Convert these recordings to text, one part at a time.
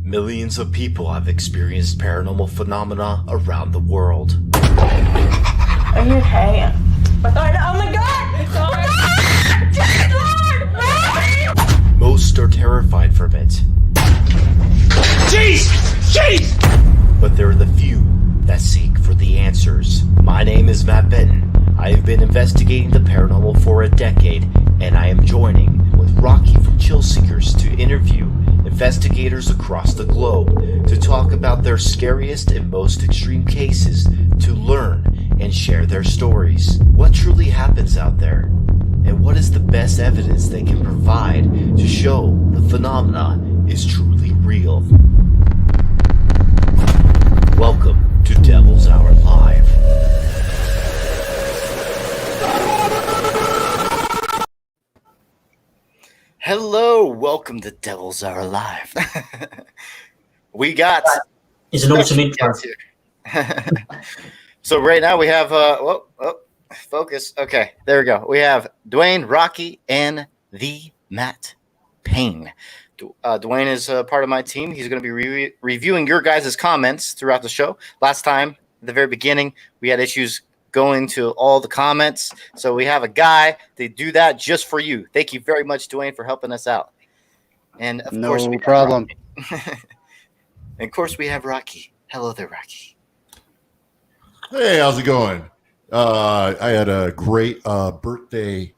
Millions of people have experienced paranormal phenomena around the world. Are you okay? Oh my god! Lord! Most are terrified from it. Jeez! But there are the few that seek for the answers. My name is Matt Benton. I have been investigating the paranormal for a decade, and I am joining with Rocky from Chill Seekers to interview investigators across the globe to talk about their scariest and most extreme cases, to learn and share their stories. What truly happens out there, and what is the best evidence they can provide to show the phenomena is truly real. Welcome to Devil's Hour Live. Hello, welcome to Devil's Hour Live. We got... It's an awesome intro. So right now we have... focus. Okay, there we go. We have Dwayne, Rocky, and the Matt Payne. Dwayne is part of my team. He's going to be reviewing your guys' comments throughout the show. Last time, at the very beginning, we had issues going to all the comments. So we have a guy to do that just for you. Thank you very much, Dwayne, for helping us out. And of course, no problem. And of course, we have Rocky. Hello there, Rocky. Hey, how's it going? I had a great birthday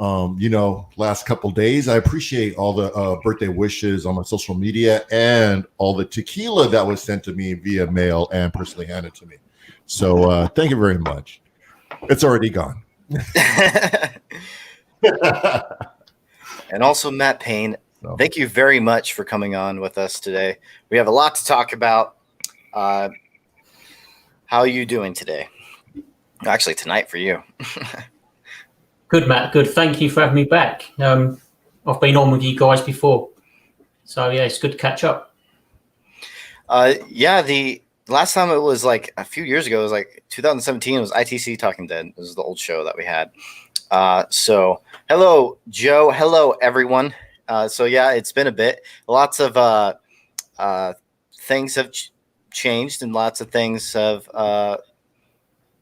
last couple days. I appreciate all the birthday wishes on my social media and all the tequila that was sent to me via mail and personally handed to me. So thank you very much. It's already gone. And also Matt Payne, thank you very much for coming on with us today. We have a lot to talk about. How are you doing today? Actually, tonight for you. Good, Matt. Good. Thank you for having me back. I've been on with you guys before. So, yeah, it's good to catch up. The last time it was like a few years ago, it was like 2017. It was ITC Talking Dead. This is the old show that we had. So, hello, Joe. Hello, everyone. It's been a bit. Lots of things have changed and lots of things have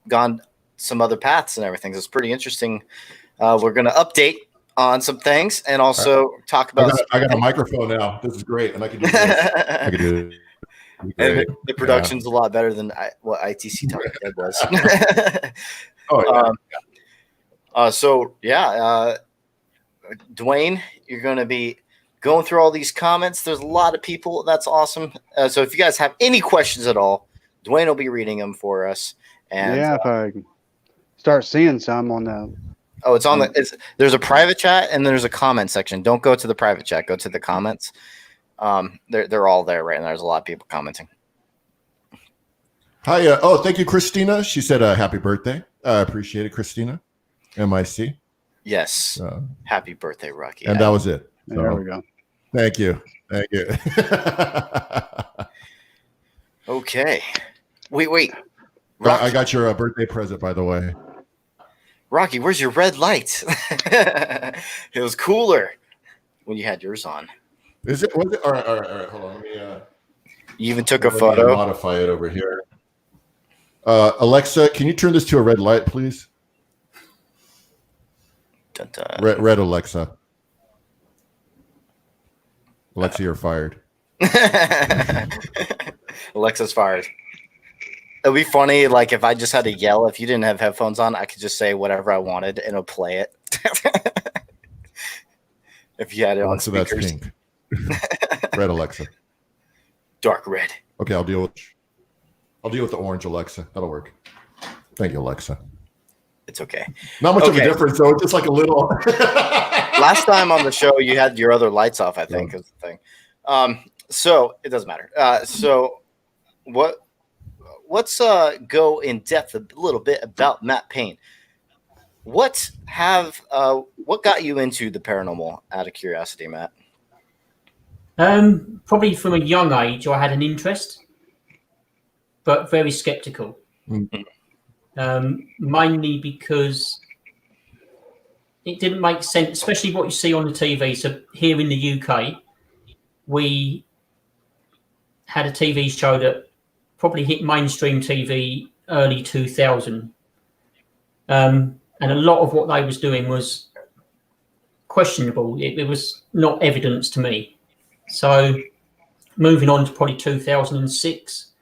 gone some other paths and everything. So it's pretty interesting. We're going to update on some things and also talk about. I got a microphone now. This is great, and I can do this. I can do it. And the production's a lot better than what ITC Talking Dead was. Dwayne, you're going to be going through all these comments. There's a lot of people. That's awesome. So if you guys have any questions at all, Dwayne will be reading them for us. And if I start seeing some on the... Oh, it's on there's a private chat and there's a comment section. Don't go to the private chat. Go to the comments. They're all there right now. There's a lot of people commenting. Hi. Thank you, Christina. She said happy birthday. I appreciate it, Christina. MIC. Yes. Happy birthday, Rocky. And that was it. So, there we go. Thank you. Okay. Wait. I got your birthday present, by the way. Rocky, where's your red light? It was cooler when you had yours on. Was it? All right. Hold on. Let me. You even took a photo. Modify it over here. Alexa, can you turn this to a red light, please? Dun, dun. Red Alexa. Alexa, you're fired. Alexa's fired. It'd be funny, like if I just had to yell. If you didn't have headphones on, I could just say whatever I wanted and it'll play it. If you had it Alexa, on speakers. that's pink. Red Alexa. Dark red. Okay, I'll deal with the orange Alexa. That'll work. Thank you, Alexa. It's okay. Not much of a difference, though. Just like a little. Last time on the show, you had your other lights off, I think, is the thing. So it doesn't matter. Let's go in depth a little bit about Matt Payne. What got you into the paranormal, out of curiosity, Matt? Probably from a young age, I had an interest, but very skeptical. Mm-hmm. Mainly because it didn't make sense, especially what you see on the TV. So here in the UK, we had a TV show that probably hit mainstream TV early 2000. And a lot of what they was doing was questionable. It was not evidence to me. So moving on to probably 2006,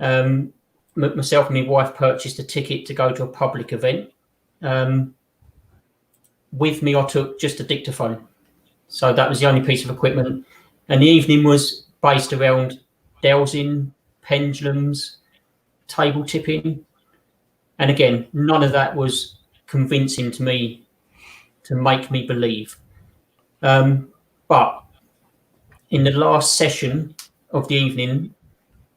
myself and my wife purchased a ticket to go to a public event. With me, I took just a dictaphone. So that was the only piece of equipment. And the evening was based around dowsing, pendulums, table tipping. And again, none of that was convincing to me to make me believe. But in the last session of the evening,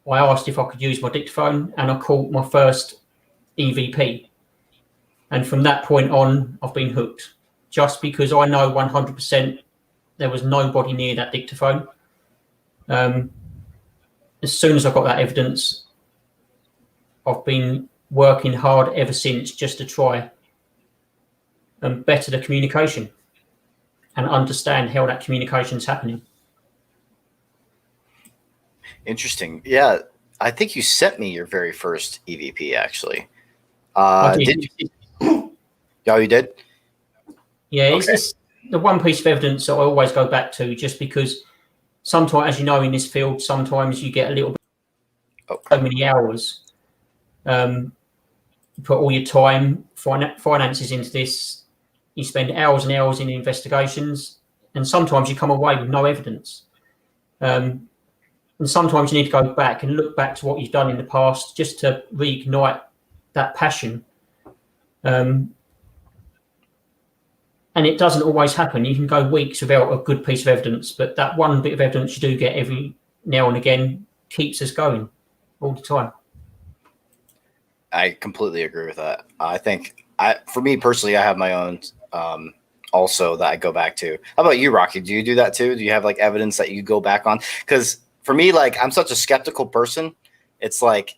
I asked if I could use my dictaphone, and I caught my first EVP. And from that point on, I've been hooked, just because I know 100% there was nobody near that dictaphone. As soon as I got that evidence, I've been working hard ever since just to try and better the communication and understand how that communication is happening. Interesting. Yeah, I think you sent me your very first EVP, actually. Did you? Oh, you did? Yeah, Okay. it's the one piece of evidence that I always go back to, just because sometimes, as you know, in this field, sometimes you get a little bit so many hours. You put all your time, finances into this. You spend hours and hours in investigations, and sometimes you come away with no evidence. And sometimes you need to go back and look back to what you've done in the past just to reignite that passion. And it doesn't always happen. You can go weeks without a good piece of evidence, but that one bit of evidence you do get every now and again keeps us going all the time. I completely agree with that. I think for me personally, I have my own also that I go back to. How about you, Rocky? Do you do that too? Do you have like evidence that you go back on? Because for me, like, I'm such a skeptical person. It's like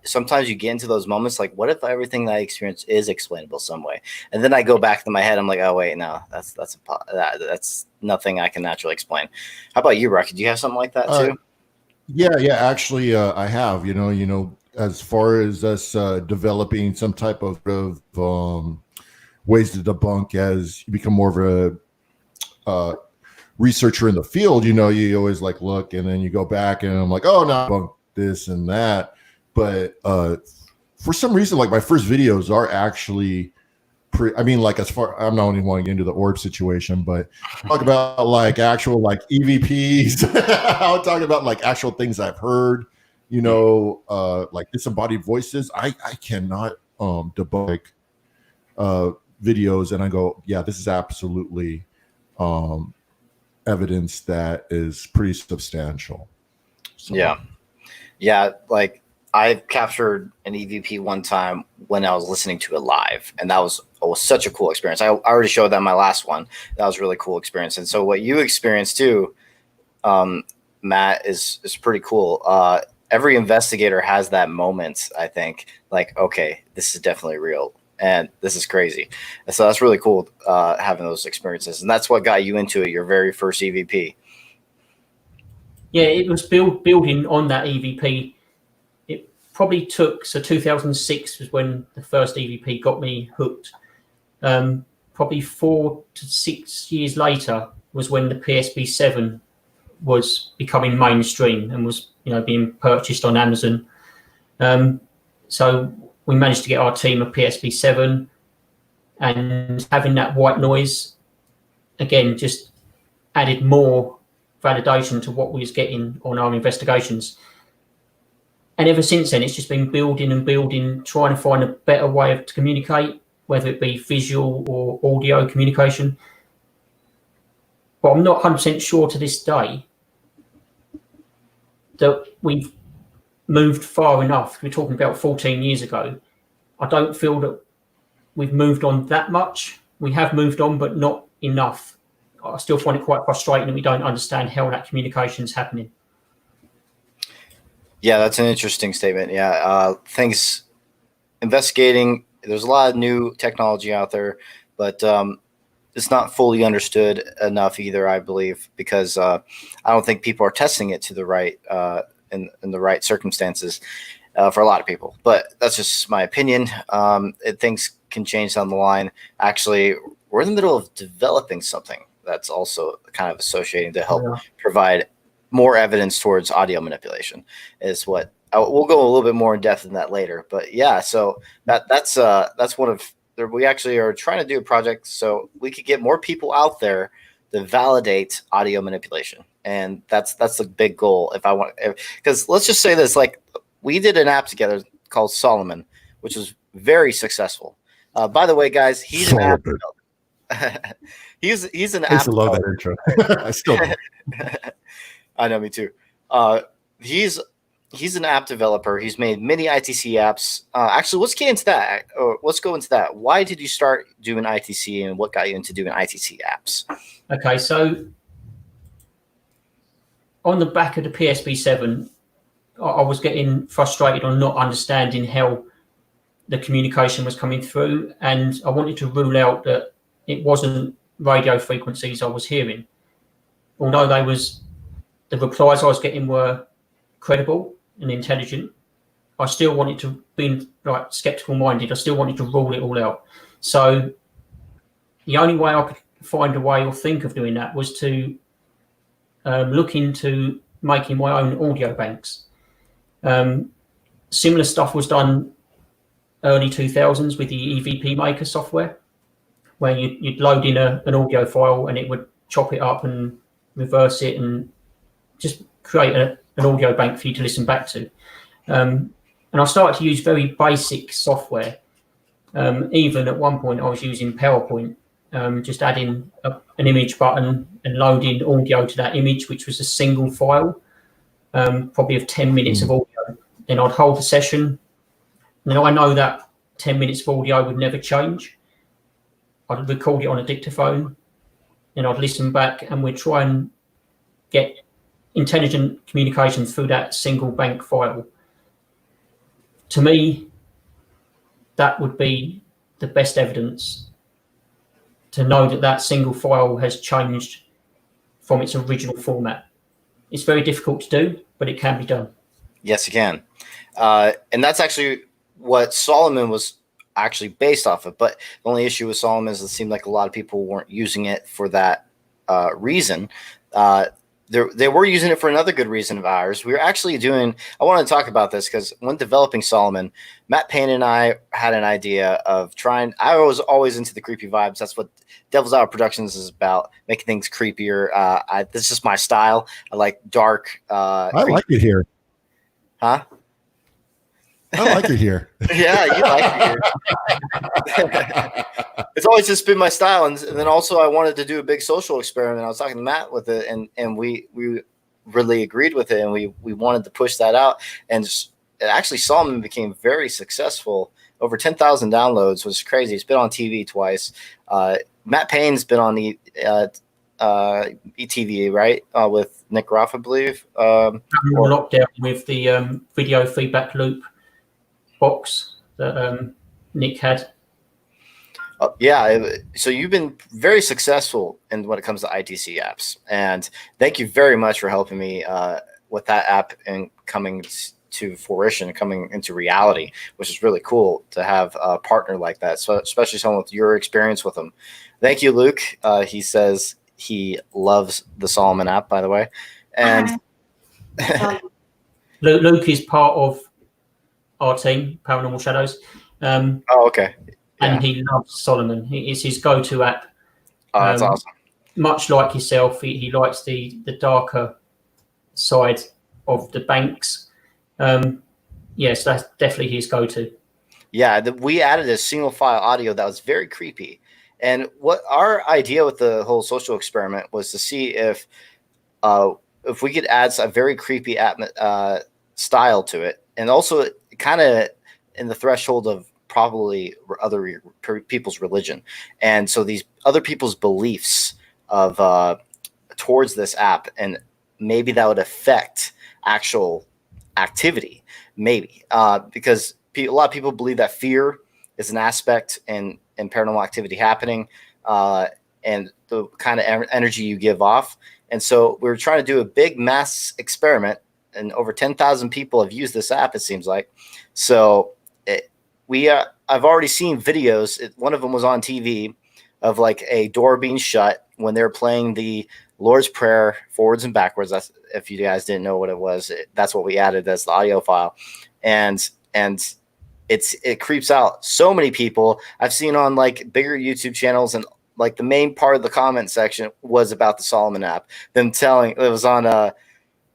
sometimes you get into those moments like, what if everything that I experience is explainable some way? And then I go back to my head. I'm like, oh wait, no, that's nothing I can naturally explain. How about you, Rocky? Do you have something like that too? Yeah. Actually, I have. You know, as far as us developing some type of ways to debunk as you become more of a researcher in the field, you know, you always like look, and then you go back, and I'm like, oh, no, debunk this and that. But for some reason, like my first videos are actually I mean, like, as far, I'm not even wanting to get into the orb situation, but talk about like actual like EVPs. I'll talk about like actual things I've heard, you know, like disembodied voices. I cannot debunk videos, and I go, yeah, this is absolutely evidence that is pretty substantial. So. Yeah, like I captured an EVP one time when I was listening to it live, and that was such a cool experience. I already showed that in my last one. That was a really cool experience. And so what you experienced too, Matt, is pretty cool. Every investigator has that moment, I think, like, okay, this is definitely real, and this is crazy. And so that's really cool, having those experiences. And that's what got you into it, your very first EVP. Yeah, it was building on that EVP. It probably took, so 2006 was when the first EVP got me hooked. Probably 4 to 6 years later was when the PSP-7 was becoming mainstream and was, you know, being purchased on Amazon. So we managed to get our team a PSP-7, and having that white noise again just added more validation to what we was getting on our investigations. And ever since then, it's just been building and building, trying to find a better way to communicate, whether it be visual or audio communication. But I'm not 100% sure to this day that we've moved far enough. We're talking about 14 years ago. I don't feel that we've moved on that much. We have moved on, but not enough. I still find it quite frustrating that we don't understand how that communication is happening. Yeah, that's an interesting statement. Yeah, investigating, there's a lot of new technology out there, but it's not fully understood enough either, I believe, because I don't think people are testing it to the right in the right circumstances for a lot of people. But that's just my opinion. Things can change down the line. Actually, we're in the middle of developing something that's also kind of associating to help provide more evidence towards audio manipulation. Is what we'll go a little bit more in depth in that later. But yeah, so that's one of we actually are trying to do a project so we could get more people out there to validate audio manipulation, and that's the big goal. Because let's just say this, like we did an app together called Solomon, which was very successful. By the way, guys, he's an app developer. he's an app. I used to love that intro. I still do. I know, me too. He's an app developer. He's made many ITC apps. Actually, let's get into that. Let's go into that. Why did you start doing ITC, and what got you into doing ITC apps? Okay, so on the back of the PSB7, I was getting frustrated on not understanding how the communication was coming through, and I wanted to rule out that it wasn't radio frequencies I was hearing. Although the replies I was getting were credible and intelligent, I still wanted to be like skeptical minded. I still wanted to rule it all out. So the only way I could find a way or think of doing that was to look into making my own audio banks. Similar stuff was done early 2000s with the EVP Maker software, where you'd load in an audio file and it would chop it up and reverse it and just create an audio bank for you to listen back to. And I started to use very basic software. Even at one point I was using PowerPoint, just adding an image button and loading audio to that image, which was a single file, probably of 10 minutes of audio. Then I'd hold the session. Now I know that 10 minutes of audio would never change. I'd record it on a dictaphone, and I'd listen back, and we'd try and get intelligent communication through that single bank file. To me, that would be the best evidence to know that single file has changed from its original format. It's very difficult to do, but it can be done. Yes, you can. And that's actually what Solomon was actually based off of. But the only issue with Solomon is it seemed like a lot of people weren't using it for that reason. They were using it for another good reason of ours. We were actually doing, I want to talk about this because when developing Solomon, Matt Payne and I had an idea of trying, I was always into the creepy vibes. That's what Devil's Hour Productions is about, making things creepier. This is just my style. I like dark. I like it here. Huh? I like it here. Yeah, you like it here. It's always just been my style, and then also I wanted to do a big social experiment. I was talking to Matt with it, and we really agreed with it, and we wanted to push that out. And actually, Solomon became very successful. Over 10,000 downloads, was crazy. It's been on TV twice. Matt Payne's been on the ETV, right, with Nick Ruff, I believe. Lockdown with the video feedback loop box that Nick had. Yeah, so you've been very successful when it comes to ITC apps, and thank you very much for helping me with that app and coming to fruition, coming into reality, which is really cool to have a partner like that. So especially someone with your experience with them. Thank you, Luke. He says he loves the Solomon app, by the way, and Luke is part of our team, Paranormal Shadows. Oh, okay. Yeah. And he loves Solomon. It's his go-to app. Oh, that's awesome. Much like yourself, he likes the darker side of the banks. Yes, that's definitely his go-to. Yeah, we added a single file audio that was very creepy. And what our idea with the whole social experiment was to see if we could add a very creepy style to it, and also kind of in the threshold of probably other people's religion. And so these other people's beliefs of towards this app, and maybe that would affect actual activity, maybe because a lot of people believe that fear is an aspect in paranormal activity happening. and the kind of energy you give off. And so we were trying to do a big mass experiment, and over 10,000 people have used this app, it seems like. So I've already seen videos. One of them was on TV of like a door being shut when they're playing the Lord's Prayer forwards and backwards. That's, if you guys didn't know what it was, that's what we added as the audio file. And it creeps out so many people. I've seen on like bigger YouTube channels, and like the main part of the comment section was about the Solomon app. Them telling, it was on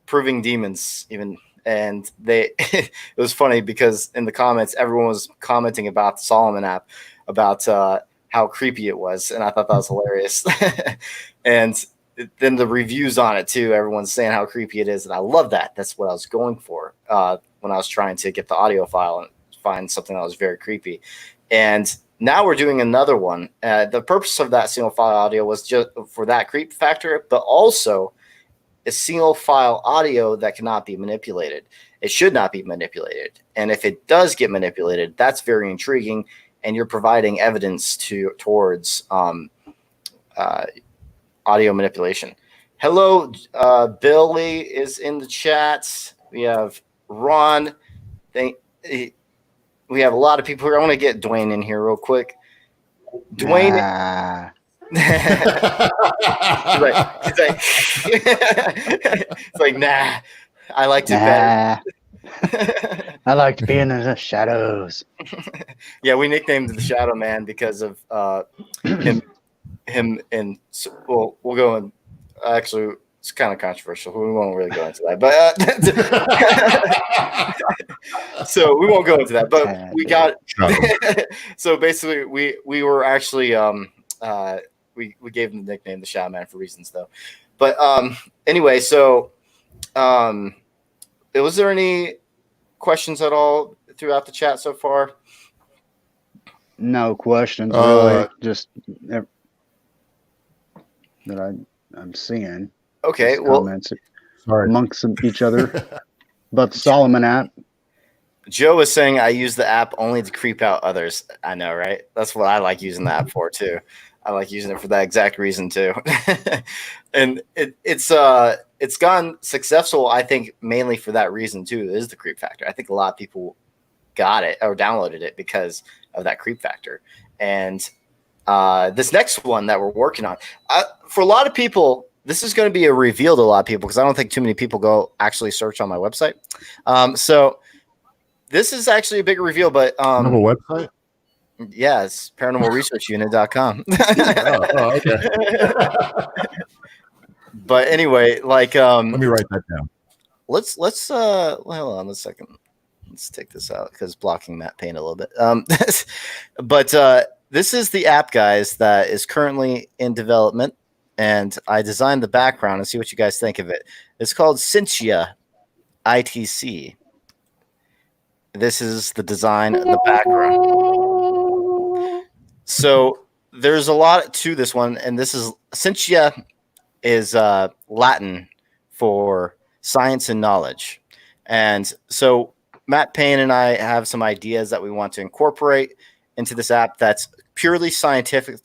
Proving Demons even. And it was funny because in the comments, everyone was commenting about the Solomon app, about how creepy it was. And I thought that was hilarious. And then the reviews on it too, everyone's saying how creepy it is. And I love that. That's what I was going for when I was trying to get the audio file and find something that was very creepy. And now we're doing another one. The purpose of that single file audio was just for that creep factor, but also a single file audio that cannot be manipulated. It should not be manipulated. And if it does get manipulated, that's very intriguing. And you're providing evidence towards audio manipulation. Hello, Billy is in the chat. We have Ron. We have a lot of people here. I want to get Dwayne in here real quick. Dwayne. It's like, nah, I liked it better. I liked being in the shadows. Yeah, we nicknamed the Shadow Man because of him, and we'll go in. Actually, it's kind of controversial. We won't really go into that, but so we won't go into that. But we got so basically, we were actually we gave him the nickname the Shadow Man for reasons though. But anyway, so was there any questions at all throughout the chat so far? No questions, really. Just that I'm seeing. Okay, well, amongst each other about the Solomon app. Joe was saying I use the app only to creep out others. I know, right? That's what I like using the app for too. I like using it for that exact reason too. And it's gone successful, I think, mainly for that reason too. Is the creep factor. I think a lot of people got it or downloaded it because of that creep factor. And this next one that we're working on, for a lot of people, this is going to be a reveal to a lot of people because I don't think too many people go actually search on my website. So this is actually a bigger reveal, but a website? Yeah, it's paranormalresearchunit.com. Okay. But anyway, like let me write that down. Let's hold on a second. Let's take this out because blocking Matt Payne a little bit. But this is the app, guys, that is currently in development, and I designed the background and see what you guys think of it. It's called Cynthia ITC. This is the design of the background. So there's a lot to this one, and this is Cynthia is Latin for science and knowledge. And so Matt Payne and I have some ideas that we want to incorporate into this app that's purely scientific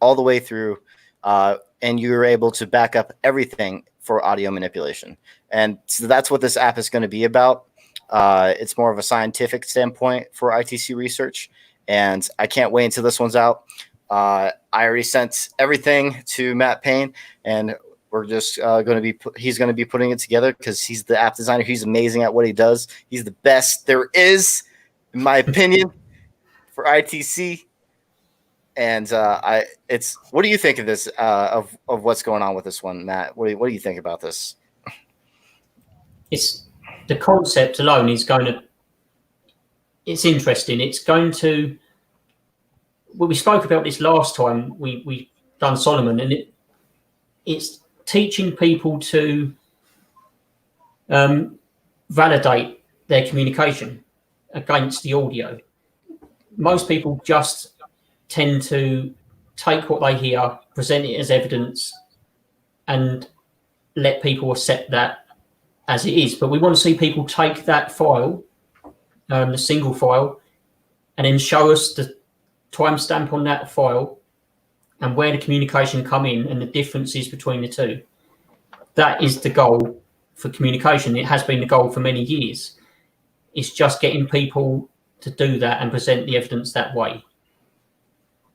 all the way through, and you're able to back up everything for audio manipulation. And so that's what this app is going to be about. It's more of a scientific standpoint for ITC research, and I can't wait until this one's out. I already sent everything to Matt Payne, and we're just he's going to be putting it together because he's the app designer. He's amazing at what he does. He's the best there is, in my opinion, for ITC. And what do you think of this, of what's going on with this one, Matt? What do you think about this? It's the concept alone is it's interesting. It's going to, well, we spoke about this last time we done Solomon, and it's teaching people to validate their communication against the audio. Most people just tend to take what they hear, present it as evidence, and let people accept that as it is. But we want to see people take that file, the single file, and then show us the timestamp on that file and where the communication come in and the differences between the two. That is the goal for communication. It has been the goal for many years. It's just getting people to do that and present the evidence that way.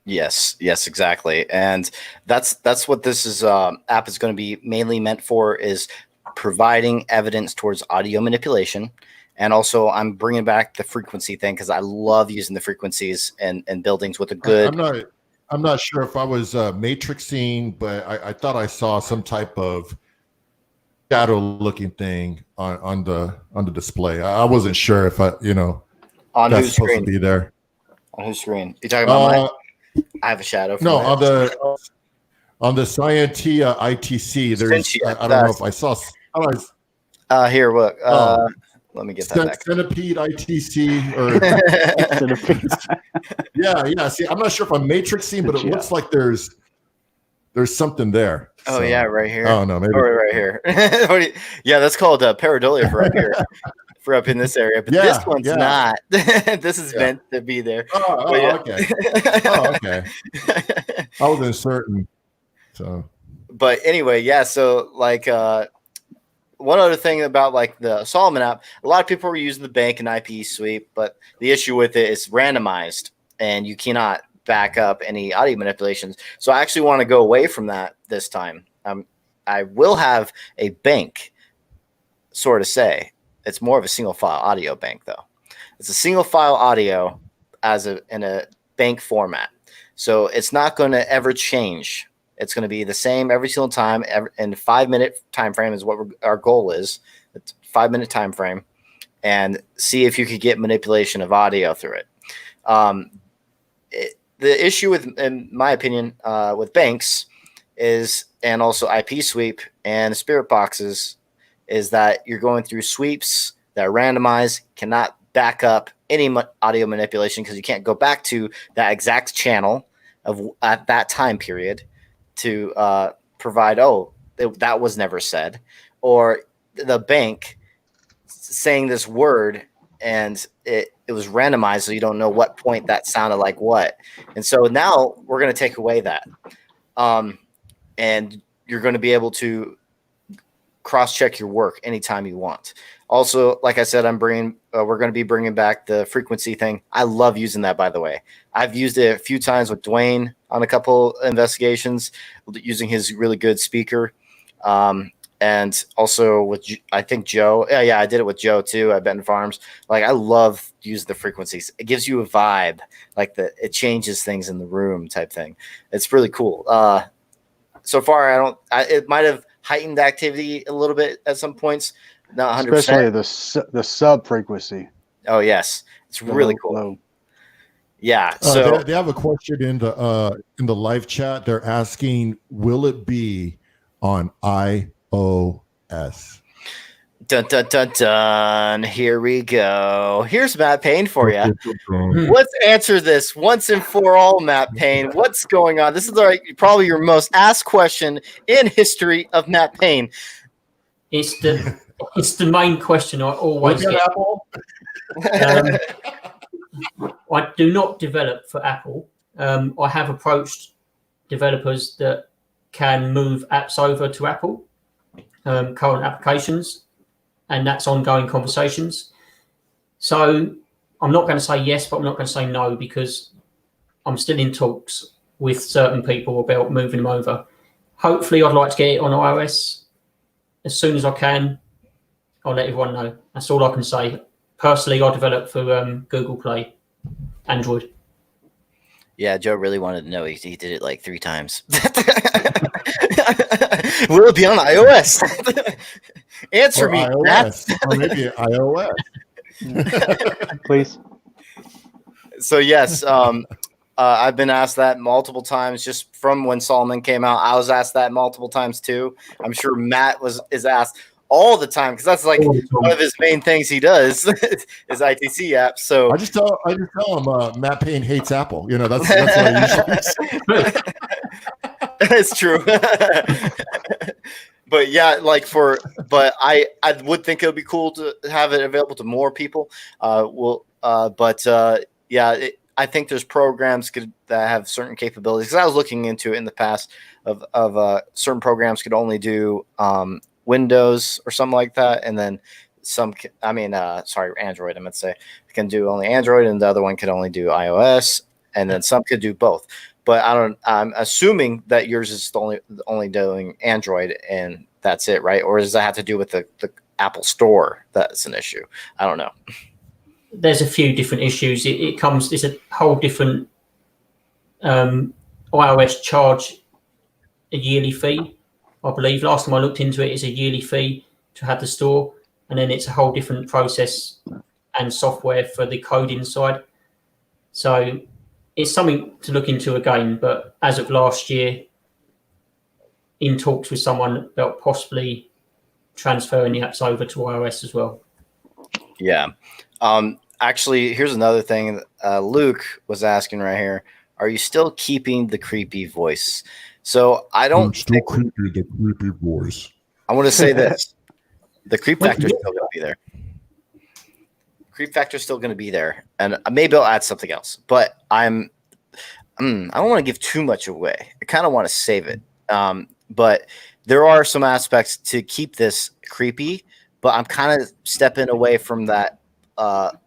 Yes, exactly. And that's what this is app is going to be mainly meant for, is providing evidence towards audio manipulation. And also I'm bringing back the frequency thing because I love using the frequencies and buildings with a good. I'm not sure if I was matrixing, but I thought I saw some type of shadow looking thing on the display. I wasn't sure if on whose supposed screen? to be there. On whose screen? You talking about mine? I have a shadow. No, on the Scientia ITC. There's I don't know if I saw. Here, look. Let me get that back. Centipede ITC or yeah. See, I'm not sure if I'm matrixing, but it looks like there's something there. Oh yeah, right here. Oh no, maybe right here. Yeah, that's called pareidolia for up here. For up in this area, but this one's not. This is meant to be there. Okay. Okay. I wasn't certain. So, but anyway, yeah. So like, one other thing about like the Solomon app, a lot of people were using the bank and IP sweep, but the issue with it is randomized, and you cannot back up any audio manipulations. So I actually want to go away from that this time. I will have a bank, sort of say. It's more of a single file audio bank, though. It's a single file audio in a bank format. So it's not going to ever change. It's going to be the same every single time. And 5-minute time frame is what our goal is. It's 5-minute time frame, and see if you could get manipulation of audio through it. The issue with, in my opinion, with banks is, and also IP sweep and spirit boxes, is that you're going through sweeps that are randomized, cannot back up any audio manipulation because you can't go back to that exact channel at that time period to provide, that was never said, or the bank saying this word and it was randomized, so you don't know what point that sounded like what. And so now we're going to take away that. And you're going to be able to cross-check your work anytime you want. Also, like I said, we're going to be bringing back the frequency thing. I love using that, by the way. I've used it a few times with Dwayne on a couple investigations using his really good speaker. And also with, I think, Joe. Yeah, I did it with Joe too at Benton Farms. Like, I love using the frequencies. It gives you a vibe, like it changes things in the room type thing. It's really cool. So far, it might have heightened activity a little bit at some points. Not 100%. Especially the sub frequency. Oh yes, it's really cool. Low. Yeah. So they have a question in the live chat. They're asking, will it be on iOS? Dun dun dun dun. Here we go. Here's Matt Payne for you. Let's answer this once and for all, Matt Payne. What's going on? This is probably your most asked question in history of Matt Payne. It's the main question I always get. I do not develop for Apple. I have approached developers that can move apps over to Apple, current applications, and that's ongoing conversations. So I'm not going to say yes, but I'm not going to say no, because I'm still in talks with certain people about moving them over. Hopefully, I'd like to get it on iOS as soon as I can. I'll let everyone know. That's all I can say. Personally, I develop for Google Play, Android. Yeah, Joe really wanted to know. He did it like 3 times. Will it be on iOS? Answer or me, iOS, or maybe iOS. Please. So yes, I've been asked that multiple times. Just from when Solomon came out, I was asked that multiple times too. I'm sure Matt is asked all the time, because that's like one of his main things he does is ITC apps. So I just tell him Matt Payne hates Apple. That's what I usually say. It's true. But yeah, but I would think it would be cool to have it available to more people. Yeah, I think there's programs that have certain capabilities. Because I was looking into it in the past of certain programs could only do Windows or something like that, and then Android. I meant to say can do only Android, and the other one could only do iOS, and then some could do both. But I'm assuming that yours is only doing Android, and that's it, right? Or does that have to do with the Apple Store? That's an issue. I don't know. There's a few different issues. It's a whole different iOS charge a yearly fee, I believe. Last time I looked into it, it's a yearly fee to have the store, and then it's a whole different process and software for the coding side. So it's something to look into again. But as of last year, in talks with someone about possibly transferring the apps over to iOS as well. Yeah. Actually, here's another thing. Luke was asking right here. Are you still keeping the creepy voice? So I don't still creepy, the creepy voice. I want to say this. The creep factor is still going to be there. Creep factor is still going to be there. And maybe I'll add something else. But I don't want to give too much away. I kind of want to save it. But there are some aspects to keep this creepy, but I'm kind of stepping away from that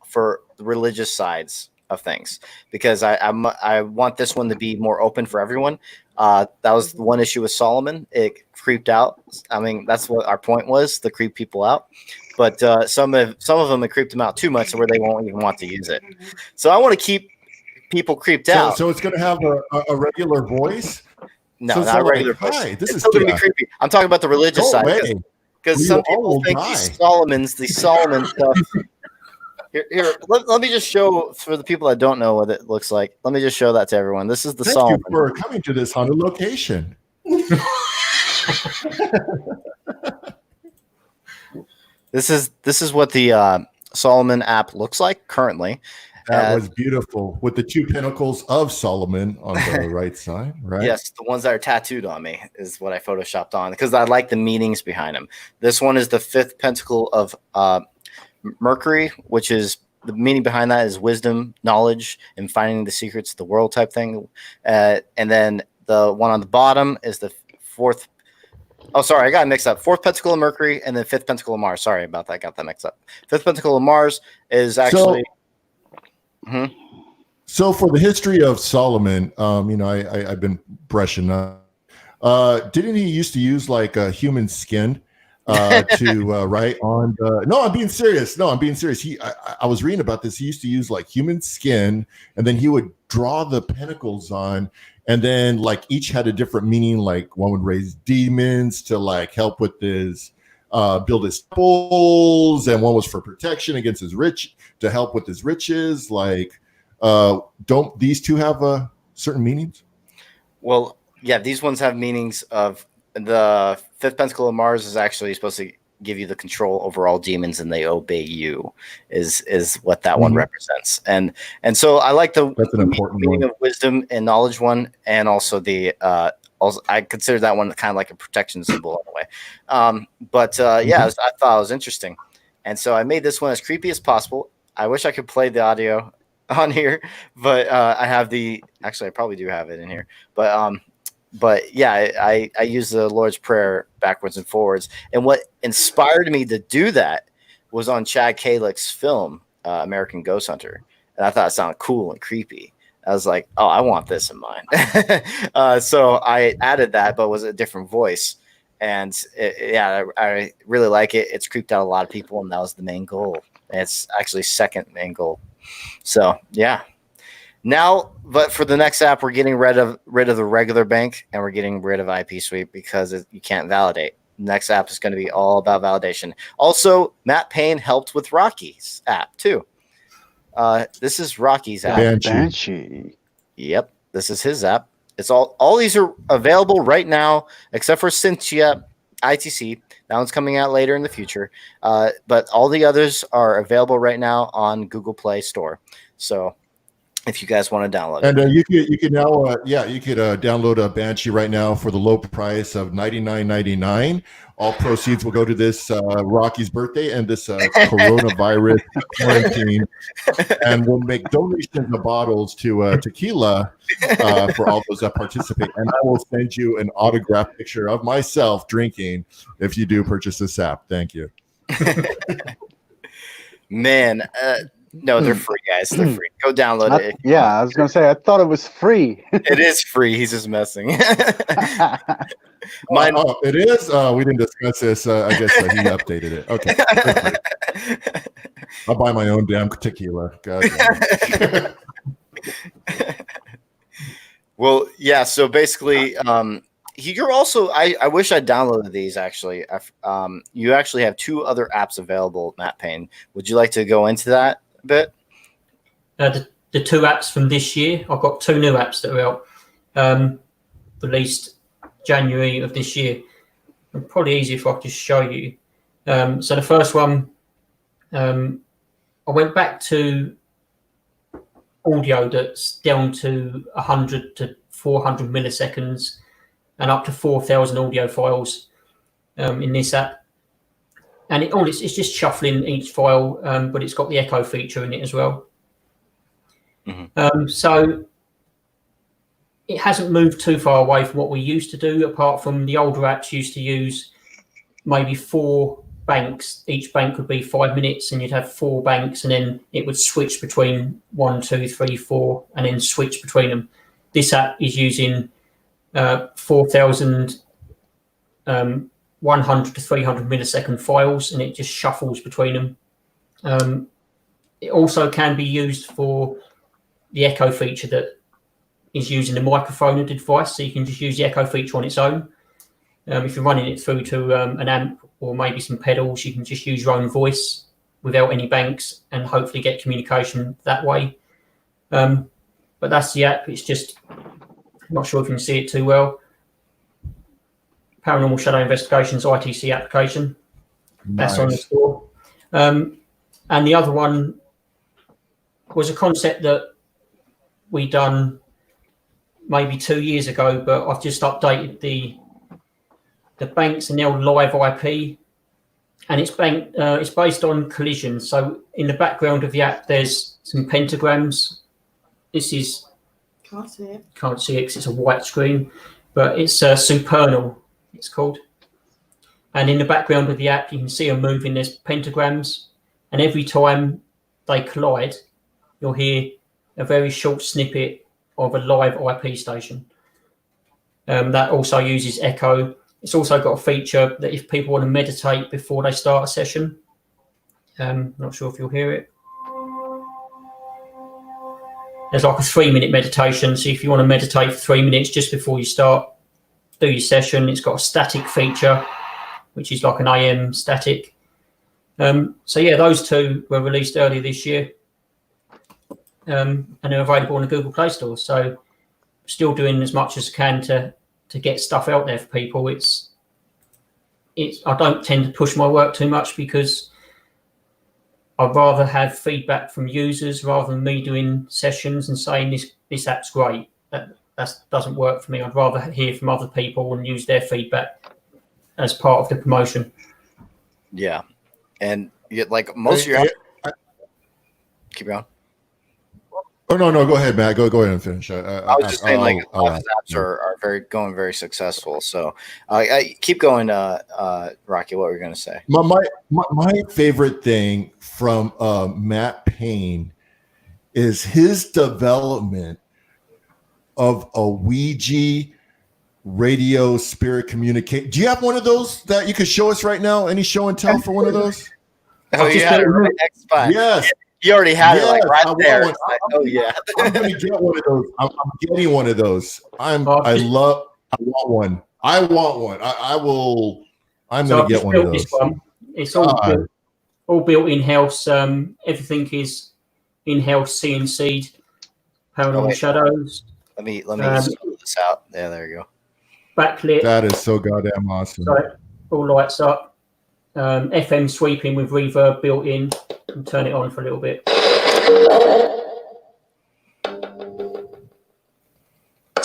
for the religious sides of things, because I want this one to be more open for everyone. That was the one issue with Solomon. It creeped out. I mean, that's what our point was, to creep people out. But some of them, it creeped them out too much, where they won't even want to use it. So I want to keep people creeped out. So it's going to have a regular voice? No, so not a regular like, voice. Hi, this it's is still going to be creepy. I'm talking about the religious side. Because some people think the Solomon stuff. Here, let me just show, for the people that don't know what it looks like. Let me just show that to everyone. This is the Solomon. Thank you for coming to this haunted location. This is what the Solomon app looks like currently. That was beautiful, with the two pinnacles of Solomon on the right side, right? Yes, the ones that are tattooed on me is what I photoshopped on, because I like the meanings behind them. This one is the fifth pentacle of Mercury, which is the meaning behind that is wisdom, knowledge, and finding the secrets of the world type thing. And then the one on the bottom is the fourth. Oh, sorry, I got it mixed up. Fourth pentacle of Mercury and then fifth pentacle of Mars. Sorry about that. I got that mixed up. Fifth pentacle of Mars is actually. So for the history of Solomon, I've been brushing up. Didn't he used to use like a human skin to write on the? No, I'm being serious. I was reading about this. He used to use like human skin, and then he would draw the pinnacles on, and then like each had a different meaning. Like one would raise demons to like help with his build his temples, and one was for protection against his to help with his riches. Like, don't these two have certain meanings? Well, yeah, these ones have meanings of the fifth pentacle of Mars is actually supposed to give you the control over all demons, and they obey you is what that one represents. And so I like that's an important meaning of wisdom and knowledge one, and also the also I consider that one kind of like a protection symbol in a way. I thought it was interesting, and so I made this one as creepy as possible. I wish I could play the audio on here, but I probably do have it in here, but yeah, I use the Lord's Prayer backwards and forwards. And what inspired me to do that was on Chad Kalick's film, American Ghost Hunter. And I thought it sounded cool and creepy. I was like, oh, I want this in mine. So I added that, but it was a different voice. And I really like it. It's creeped out a lot of people, and that was the main goal. And it's actually second main goal. So, yeah. Now, but for the next app, we're getting rid of the regular bank, and we're getting rid of IP Sweep because you can't validate. Next app is going to be all about validation. Also, Matt Payne helped with Rocky's app too. This is Rocky's app. Banshee. Yep, this is his app. It's all these are available right now, except for Cynthia ITC. That one's coming out later in the future. But all the others are available right now on Google Play Store. So if you guys want to download And it. you can now download a Banshee right now for the low price of $99.99. All proceeds will go to this Rocky's birthday and this coronavirus quarantine, and we'll make donations of bottles to tequila for all those that participate. And I will send you an autographed picture of myself drinking if you do purchase this app. Thank you. Man, no, they're free, guys. They're free. Go download it. Yeah, I was going to say, I thought it was free. It is free. He's just messing. Mine, it is. We didn't discuss this. I guess he updated it. Okay. I'll buy my own damn tequila. God damn. Well, yeah. So basically, you're also. I wish I downloaded these. Actually, you actually have 2 other apps available, Matt Payne. Would you like to go into that a bit? The 2 apps from this year. I've got 2 new apps that are out, released January of this year. It's probably easier if I could just show you. So the first one, I went back to audio that's down to 100 to 400 milliseconds and up to 4,000 audio files in this app. And it's just shuffling each file, but it's got the echo feature in it as well. So it hasn't moved too far away from what we used to do, apart from the older apps used to use maybe 4 banks. Each bank would be 5 minutes, and you'd have 4 banks, and then it would switch between 1, 2, 3, 4, and then switch between them. This app is using 4,100 to 300 millisecond files, and it just shuffles between them. It also can be used for the echo feature that is using the microphone of the device, so you can just use the echo feature on its own. If you're running it through to an amp or maybe some pedals, you can just use your own voice without any banks and hopefully get communication that way. But that's the app. It's just, I'm not sure if you can see it too well. Paranormal Shadow Investigations ITC application. That's on the store. And the other one was a concept that we done maybe 2 years ago, but I've just updated the banks are now live IP, and it's based on collision. So in the background of the app, there's some pentagrams. This is can't see it because it's a white screen, but it's supernal. It's called. And in the background of the app, you can see them moving. There's pentagrams, and every time they collide, you'll hear a very short snippet of a live IP station. That also uses echo. It's also got a feature that if people want to meditate before they start a session, not sure if you'll hear it. There's like a 3-minute meditation. So if you want to meditate for 3 minutes just before you start, do your session, it's got a static feature, which is like an AM static. So yeah, those 2 were released earlier this year. And they're available on the Google Play Store. So still doing as much as I can to get stuff out there for people. It's I don't tend to push my work too much because I'd rather have feedback from users rather than me doing sessions and saying this app's great. That doesn't work for me. I'd rather hear from other people and use their feedback as part of the promotion. Yeah. And like most of your keep going. Oh no! Go ahead, Matt. Go ahead and finish. I was just saying, like, all his apps are going very successful. So, I keep going. Rocky, what were you going to say? My favorite thing from Matt Payne is his development of a Ouija radio spirit communicate. Do you have one of those that you could show us right now? Any show and tell for one of those? Oh, you had it right next spot. Yes. You already had it like right there. Like, oh yeah. I'm gonna get one of those. I'm getting one of those. I want one. I want one. I will. I'm gonna get one of those. It's all built in house. Everything is in house CNC'd. Paranormal Shadows. Let me sort this out. Yeah, there you go. Backlit. That is so goddamn awesome. So all lights up. FM sweeping with reverb built in. And turn it on for a little bit.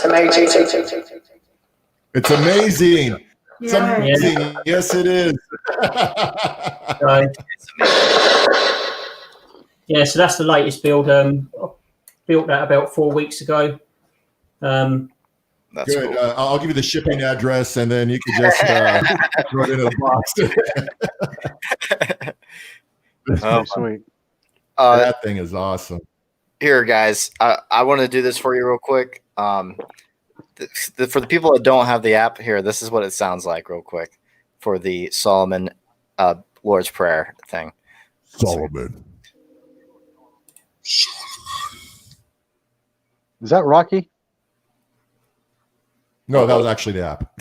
amazing. It's amazing. It's Yeah. amazing. Yes, it is. So, yeah, so that's the latest build. I built that about 4 weeks ago. That's Good. cool. I'll give you the shipping address, and then you can just throw it in a box. That's pretty sweet. That thing is awesome. Here, guys, I want to do this for you real quick. For the people that don't have the app here, this is what it sounds like real quick for the Solomon Lord's Prayer thing. Solomon. Is that Rocky? No, that was actually the app.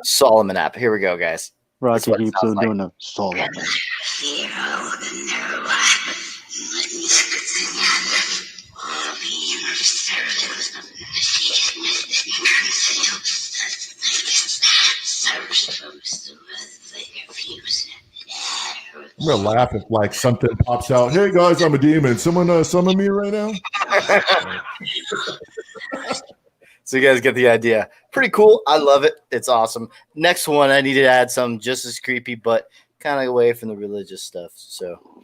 Solomon app. Here we go, guys. Rocky what it keeps sounds on doing the Solomon. I'm gonna laugh if like something pops out. Hey guys, I'm a demon. Someone summon me right now. So you guys get the idea. Pretty cool. I love it. It's awesome. Next one, I need to add some just as creepy, but kind of away from the religious stuff. So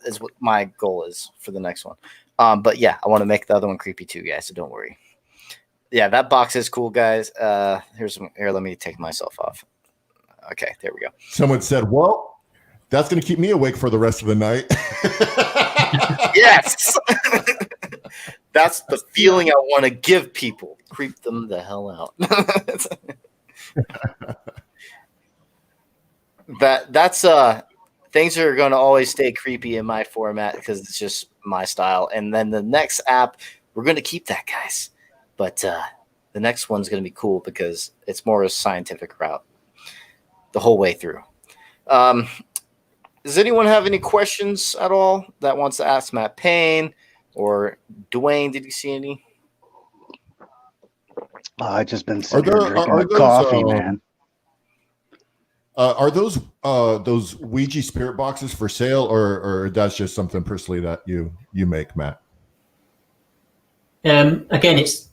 is what my goal is for the next one. But yeah, I want to make the other one creepy too, guys. So don't worry. Yeah, that box is cool, guys. Here, let me take myself off. Okay, there we go. Someone said, "Well, that's gonna keep me awake for the rest of the night." Yes. That's the feeling I want to give people. Creep them the hell out. That's things are going to always stay creepy in my format because it's just my style. And then the next app, we're going to keep that, guys. But the next one's going to be cool because it's more a scientific route the whole way through. Does anyone have any questions at all that wants to ask Matt Payne or Dwayne? Did you see any? I just been sitting here drinking my coffee, man. Are those Ouija spirit boxes for sale, or that's just something personally that you make, Matt? Again, it's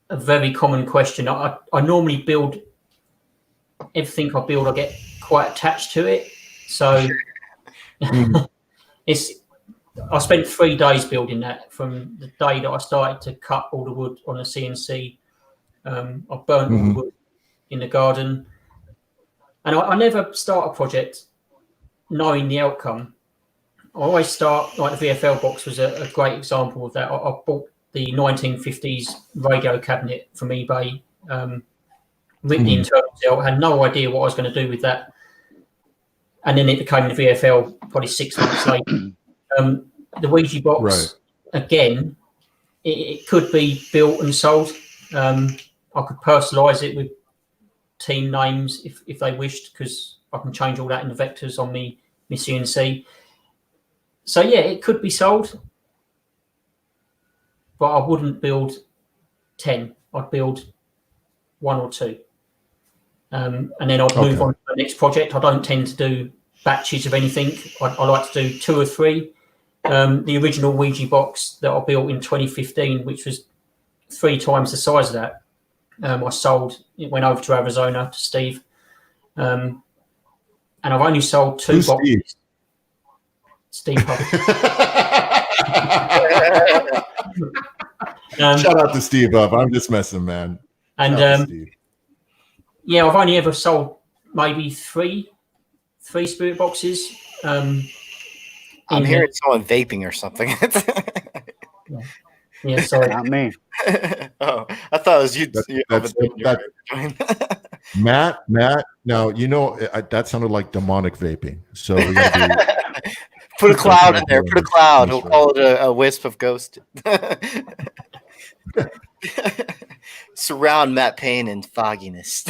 a very common question. I normally build everything I build. I get quite attached to it, so I spent 3 days building that. From the day that I started to cut all the wood on the CNC, I burnt all the wood in the garden, and I never start a project knowing the outcome. I always start, like the VFL box was a great example of that. I bought the 1950s radio cabinet from eBay, ripped the internals out, had no idea what I was going to do with that, and then it became the VFL probably 6 months later. The Ouija box, again, it could be built and sold. I could personalise it with team names if they wished, because I can change all that in the vectors on my CNC. So yeah, it could be sold, but I wouldn't build 10. I'd build 1 or 2. And then I'd move on to the next project. I don't tend to do batches of anything. I like to do 2 or 3. The original Ouija box that I built in 2015, which was 3 times the size of that, I sold. It went over to Arizona to Steve, and I've only sold 2 Who's boxes. Steve Huff. Shout out to Steve Up. I'm just messing, man. And yeah, I've only ever sold maybe 3 spirit boxes. I'm hearing someone vaping or something. Yeah, sorry. Not me. Oh, I thought it was you. Matt. Now that sounded like demonic vaping. So we gotta put a cloud in there. Put a cloud. We'll call it a wisp of ghost. Surround Matt Payne in fogginess.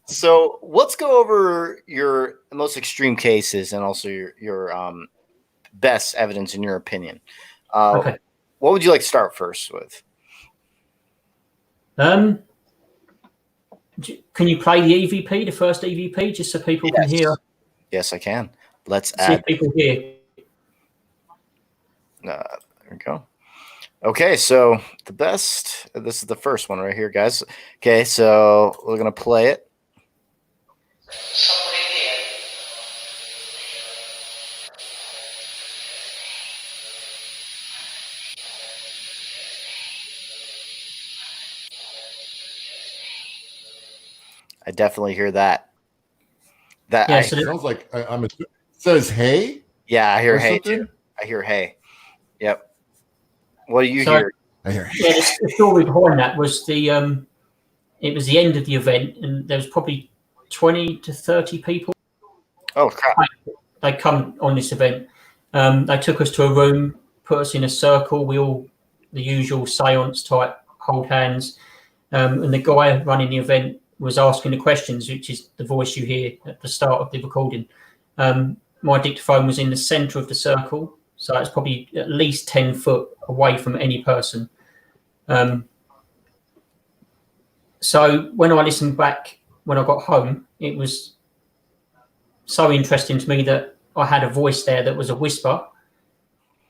So let's go over your most extreme cases and also your best evidence in your opinion. Okay. What would you like to start first with? Can you play the EVP, the first EVP, just so people can hear? Yes, I can. Let's See add. if people hear. There we go. Okay, so this is the first one right here, guys. Okay, so we're going to play it. I definitely hear that. Yeah, so Sounds like it says hey. Yeah, I hear or hey something? too. I hear hey. Yep. What do you So- hear? I hear yeah, the story behind that was it was the end of the event, and there was probably 20 to 30 people. Oh crap! They come on this event. They took us to a room, put us in a circle. We all, the usual seance type, hold hands. And the guy running the event was asking the questions, which is the voice you hear at the start of the recording. My dictaphone was in the center of the circle, so it's probably at least 10 foot away from any person. So when I listened back, when I got home, it was so interesting to me that I had a voice there that was a whisper.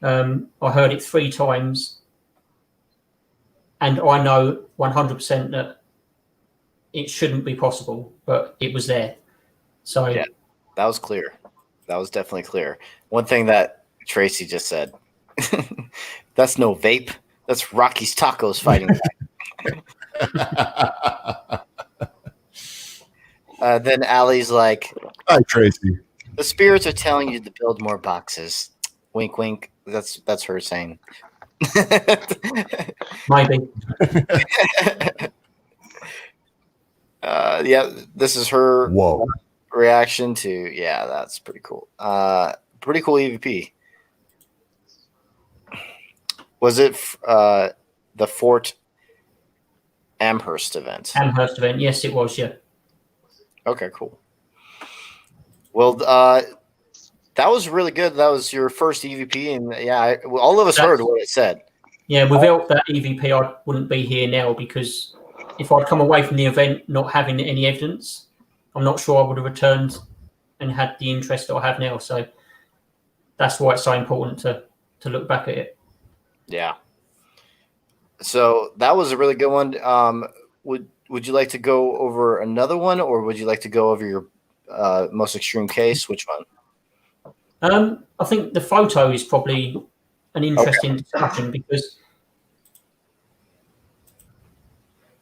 I heard it 3 times, and I know 100% that it shouldn't be possible, but it was there. So Yeah, that was clear. That was definitely clear. One thing that Tracy just said, that's no vape. That's Rocky's Tacos fighting back. Then Allie's like, Hi, Tracy. the spirits are telling you to build more boxes. Wink, wink. That's her saying. maybe. Yeah, this is her Whoa. reaction to. Yeah, that's pretty cool. Pretty cool EVP. Was it the Fort Amherst event? Amherst event, yes, it was. Yeah. Okay, cool. Well, that was really good. That was your first EVP, and yeah, all of us heard what it said. Yeah, without that EVP, I wouldn't be here now, because if I'd come away from the event not having any evidence, I'm not sure I would have returned and had the interest that I have now. So that's why it's so important to look back at it. Yeah. So that was a really good one. Would you like to go over another one, or would you like to go over your most extreme case? Which one? I think the photo is probably an interesting discussion, because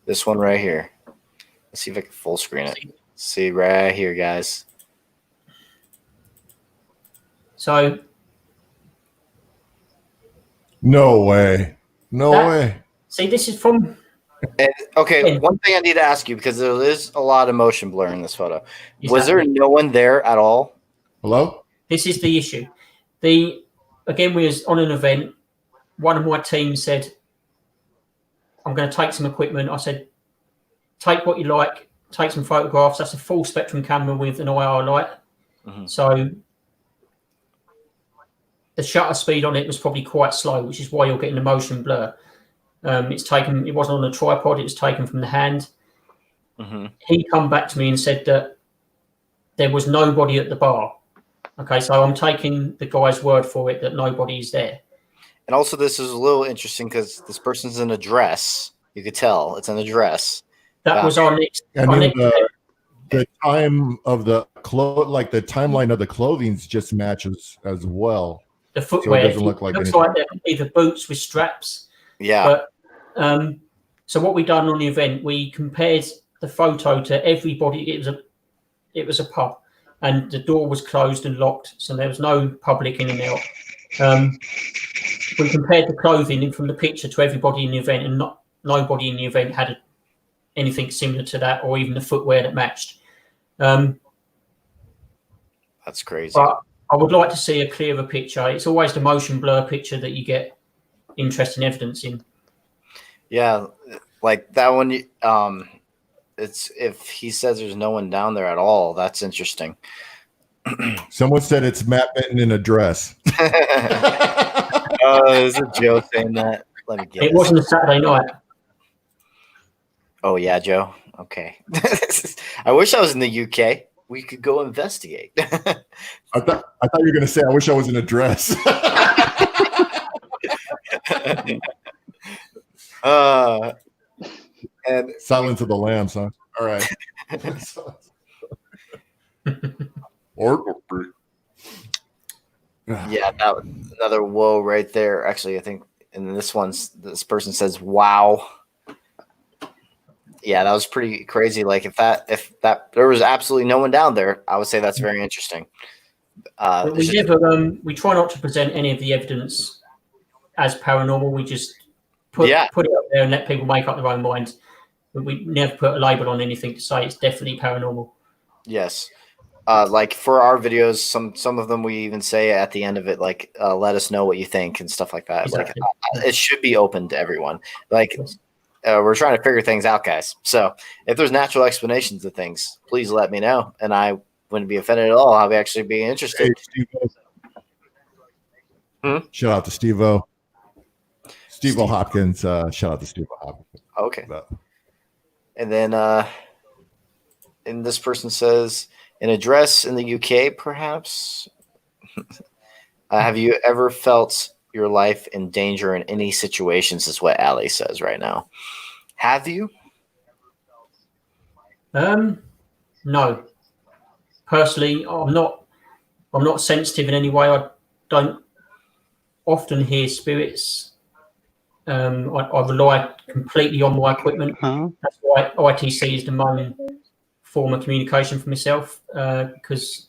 This one right here. Let's see if I can full screen it. See right here, guys. so No way. No way. see, this is from And, okay, Yeah. one thing I need to ask you, because there is a lot of motion blur in this photo. Is Was that- there no one there at all? Hello? This is the issue. Again, we was on an event. One of my team said, I'm going to take some equipment. I said, take what you like, take some photographs. That's a full spectrum camera with an IR light. Mhm. So the shutter speed on it was probably quite slow, which is why you're getting the motion blur. It wasn't on a tripod, it was taken from the hand. Mm-hmm. He come back to me and said that there was nobody at the bar. Okay, so I'm taking the guy's word for it that nobody's there. And also, this is a little interesting because this person's in a dress. You could tell it's in a dress. That Wow. was our next. And our then next the time of the the timeline of the clothing just matches as well. the footwear. So it doesn't look like looks anything. like there could be the boots with straps. Yeah. But so what we done on the event, we compared the photo to everybody. It was a pub, and the door was closed and locked, so there was no public in and out. We compared the clothing from the picture to everybody in the event, and nobody in the event had anything similar to that, or even the footwear that matched. That's crazy. But I would like to see a clearer picture. It's always the motion blur picture that you get interesting evidence in. Yeah, like that one. It's if he says there's no one down there at all. That's interesting. Someone said it's Matt Benton in a dress. Oh, is it Joe saying that? Let me get It wasn't a Saturday night. Oh yeah, Joe. Okay. I wish I was in the UK. We could go investigate. I thought you were going to say, I wish I was in a dress. And Silence of the Lambs, huh? All right. or yeah, that was another whoa right there. Actually, I think in this person says wow. Yeah, that was pretty crazy. Like if that there was absolutely no one down there, I would say that's very interesting. But we try not to present any of the evidence as paranormal. We just put it up there and let people make up their own minds. But we never put a label on anything to say it's definitely paranormal. Yes. Like for our videos, some of them we even say at the end of it, like, let us know what you think and stuff like that. Exactly. Like it should be open to everyone. Like we're trying to figure things out, guys. So if there's natural explanations of things, please let me know. And I wouldn't be offended at all. I'll actually be interested. Hey, shout out to Steve-O. Steve-O Hopkins. Shout out to Steve-O Hopkins. Okay. And then and this person says, an address in the UK, perhaps? Have you ever felt your life in danger in any situations, is what Ali says right now. Have you? No. Personally, I'm not sensitive in any way. I don't often hear spirits. I rely completely on my equipment. That's why ITC is the main form of communication for myself, because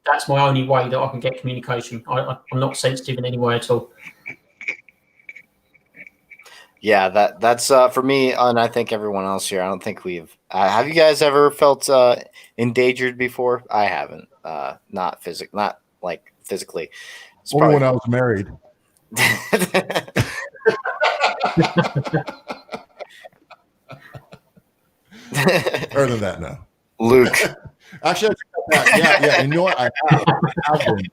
that's my only way that I can get communication. I'm not sensitive in any way at all. Yeah, that's for me, and I think everyone else here. I don't think we've. Have you guys ever felt endangered before? I haven't. Not like physically. It's only when I was married. Other than that, no. Luke. Actually, yeah. You know what? I have been.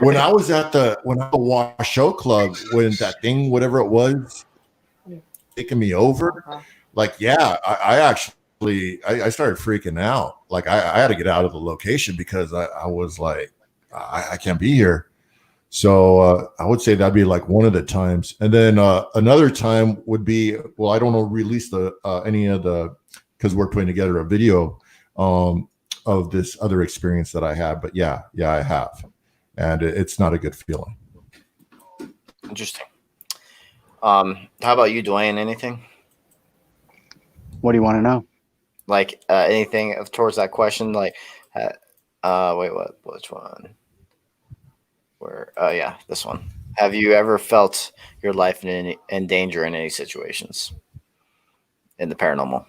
When I was at the Wash Show Club, when that thing, whatever it was, taking me over, like, yeah, I actually started freaking out. Like, I had to get out of the location because I was like, I can't be here. So I would say that'd be like one of the times. And then another time would be, well, I don't know, release the any of the, because we're putting together a video of this other experience that I had. But yeah, I have. And it's not a good feeling. Interesting. How about you, Dwayne? Anything? What do you want to know? Like anything towards that question? Like, wait, what? Which one? Where? Yeah, this one. Have you ever felt your life in danger in any situations in the paranormal?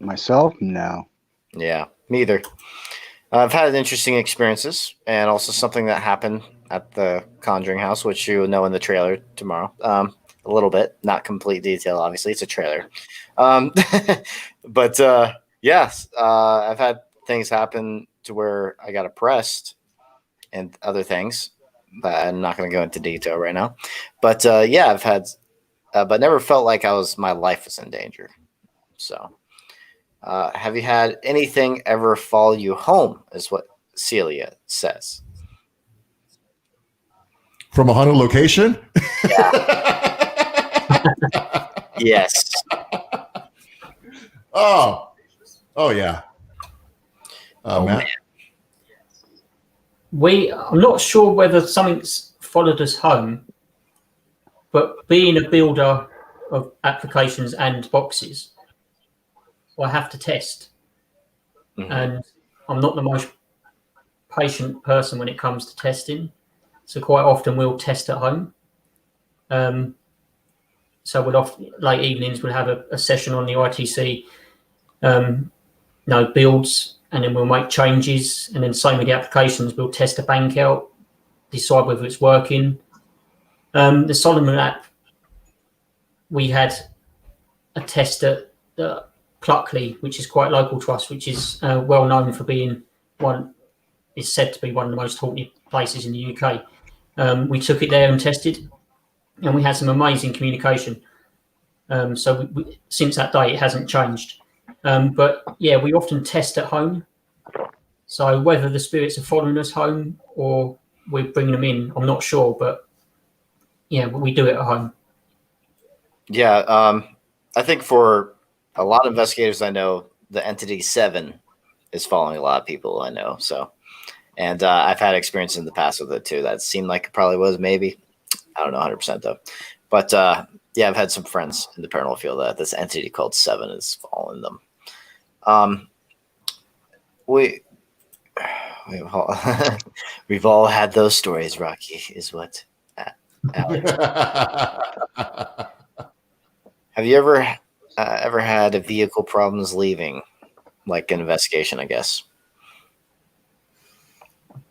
Myself? No. Yeah, me either. I've had interesting experiences, and also something that happened at the Conjuring house, which you will know in the trailer tomorrow. A little bit, not complete detail, obviously. It's a trailer. But yes, I've had things happen to where I got oppressed and other things, but I'm not going to go into detail right now. But yeah, I've had, but never felt like my life was in danger. So. Have you had anything ever follow you home, is what Celia says. From a haunted location? Yeah. Yes. Oh, yeah. Matt? I'm not sure whether something's followed us home, but being a builder of applications and boxes, I have to test. Mm-hmm. And I'm not the most patient person when it comes to testing. So quite often we'll test at home. So we'll often, late evenings, we'll have a session on the ITC, builds, and then we'll make changes. And then same with the applications, we'll test a bank out, decide whether it's working. The Solomon app, we had a test at the Pluckley, which is quite local to us, which is well known for being is said to be one of the most haunted places in the UK. We took it there and tested, and we had some amazing communication. So since that day, it hasn't changed. But yeah, we often test at home. So whether the spirits are following us home or we're bringing them in, I'm not sure. But yeah, but we do it at home. Yeah, I think for a lot of investigators I know, the Entity 7 is following a lot of people I know. So, and I've had experience in the past with it too. That seemed like it probably was, maybe. I don't know 100% though. But yeah, I've had some friends in the paranormal field that this entity called 7 is following them. We've all had those stories, Rocky, is what Alex. Have you ever had a vehicle problems leaving, like an investigation, I guess?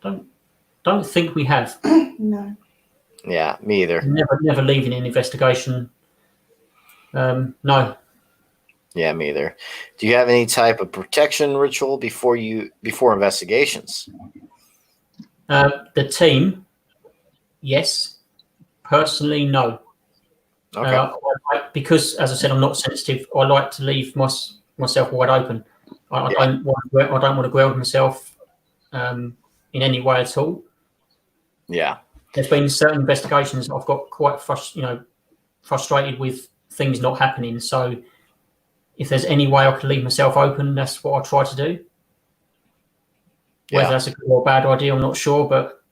Don't think we have. No. Yeah, me either. Never leaving an investigation. No. Yeah, me either. Do you have any type of protection ritual before investigations? The team, yes. Personally, no. Okay. Because, as I said, I'm not sensitive. I like to leave myself wide open. I don't want to ground myself in any way at all. Yeah. There's been certain investigations I've got quite frustrated with things not happening. So if there's any way I can leave myself open, that's what I try to do. Whether that's a good or bad idea, I'm not sure, but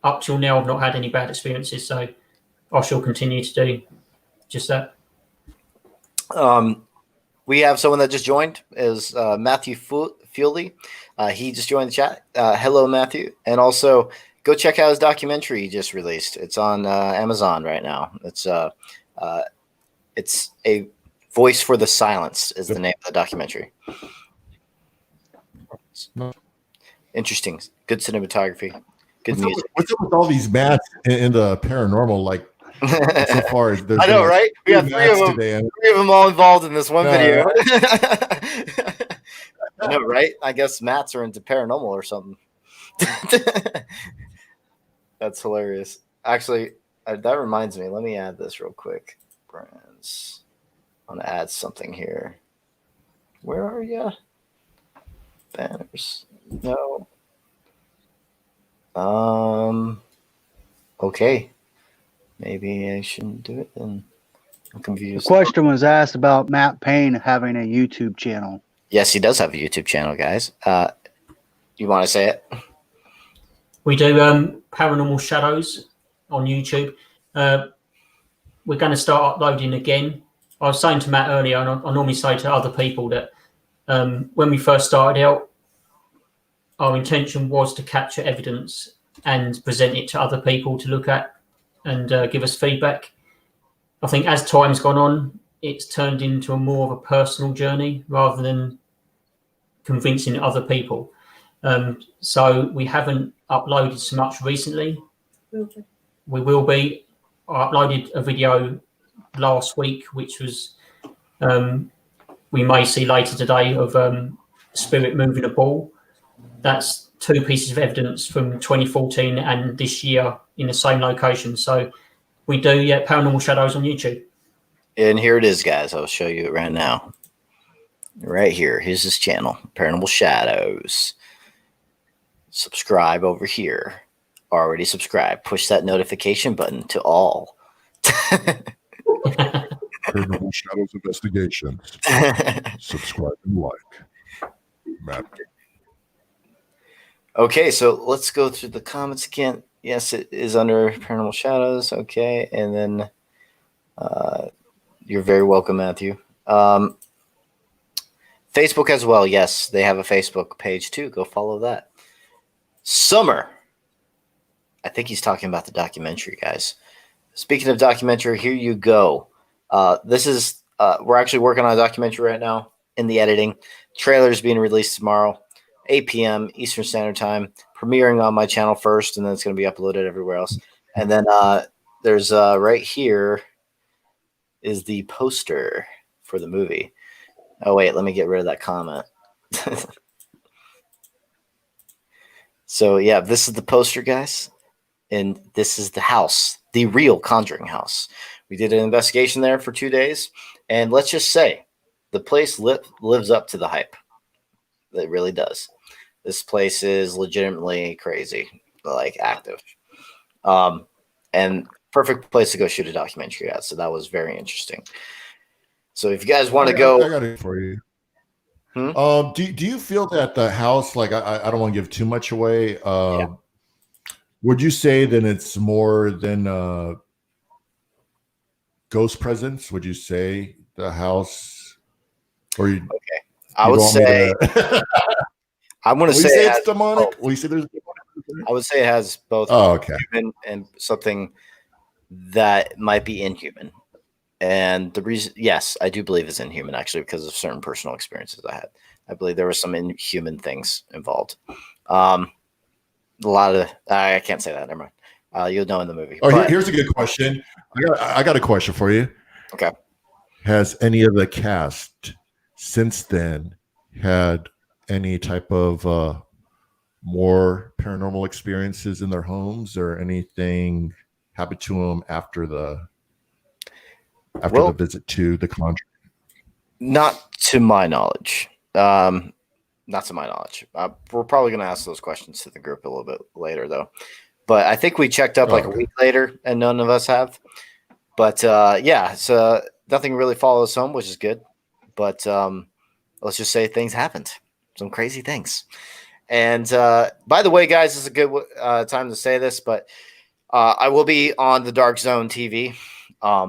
up till now, I've not had any bad experiences. So I shall continue to do just that. We have someone that just joined, is Matthew Fieldy. He just joined the chat. Hello, Matthew. And also, go check out his documentary he just released. It's on Amazon right now. It's A Voice for the Silence is the name of the documentary. Interesting. Good cinematography. Good music. What's up with all these Matts in the paranormal? Like, so far, I know, right? We have three of them. Today. Three of them all involved in this one video. I know, right? I guess Matts are into paranormal or something. That's hilarious. Actually, that reminds me. Let me add this real quick. Brands. I'm gonna add something here. Where are you? Banners. No. Okay. Maybe I shouldn't do it then. I'm confused. The question was asked about Matt Payne having a YouTube channel. Yes, he does have a YouTube channel, guys. You want to say it? We do Paranormal Shadows on YouTube. We're going to start uploading again. I was saying to Matt earlier, and I normally say to other people that when we first started out, our intention was to capture evidence and present it to other people to look at and give us feedback. I think as time's gone on, it's turned into a more of a personal journey rather than convincing other people. So we haven't uploaded so much recently. Okay. We will be. I uploaded a video last week, which was we may see later today of spirit moving a ball. That's 2 pieces of evidence from 2014 and this year in the same location. So we do, Paranormal Shadows on YouTube. And here it is, guys. I'll show you it right now. Right here. Here's his channel, Paranormal Shadows. Subscribe over here. Already subscribed. Push that notification button to all. Paranormal Shadows Investigations. Subscribe and like. Matt. Okay, so let's go through the comments again. Yes, it is under Paranormal Shadows. Okay, and then you're very welcome, Matthew. Facebook as well. Yes, they have a Facebook page too. Go follow that. Summer. I think he's talking about the documentary, guys. Speaking of documentary, here you go. This is we're actually working on a documentary right now in the editing. Trailer's being released tomorrow, 8 p.m. Eastern Standard Time, premiering on my channel first, and then it's going to be uploaded everywhere else. And then there's right here is the poster for the movie. Oh, wait, let me get rid of that comment. So, yeah, this is the poster, guys. And this is the house, the real Conjuring house. We did an investigation there for 2 days. And let's just say the place lives up to the hype. It really does. This place is legitimately crazy, like active. And perfect place to go shoot a documentary at. So that was very interesting. So if you guys want to go, I got it for you. Hmm? Do you feel that the house, like I don't want to give too much away. Would you say that it's more than ghost presence? Would you say the house, or you? Okay, I would say. I'm going to say it's demonic. Will you say there's? I would say it has both human and something that might be inhuman. And the reason, yes, I do believe it's inhuman actually because of certain personal experiences I had. I believe there were some inhuman things involved. A lot of I can't say that. Never mind. You'll know in the movie. Oh, here's a good question. I got a question for you. Okay. Has any of the cast since then had any type of more paranormal experiences in their homes, or anything happened to them after the visit to the Conjuring? Not to my knowledge. Not to my knowledge. We're probably going to ask those questions to the group a little bit later, though. But I think we checked up a week later, and none of us have. But yeah, so nothing really follows home, which is good. But let's just say things happened, some crazy things. And by the way, guys, this is a good time to say this, but I will be on the Dark Zone TV.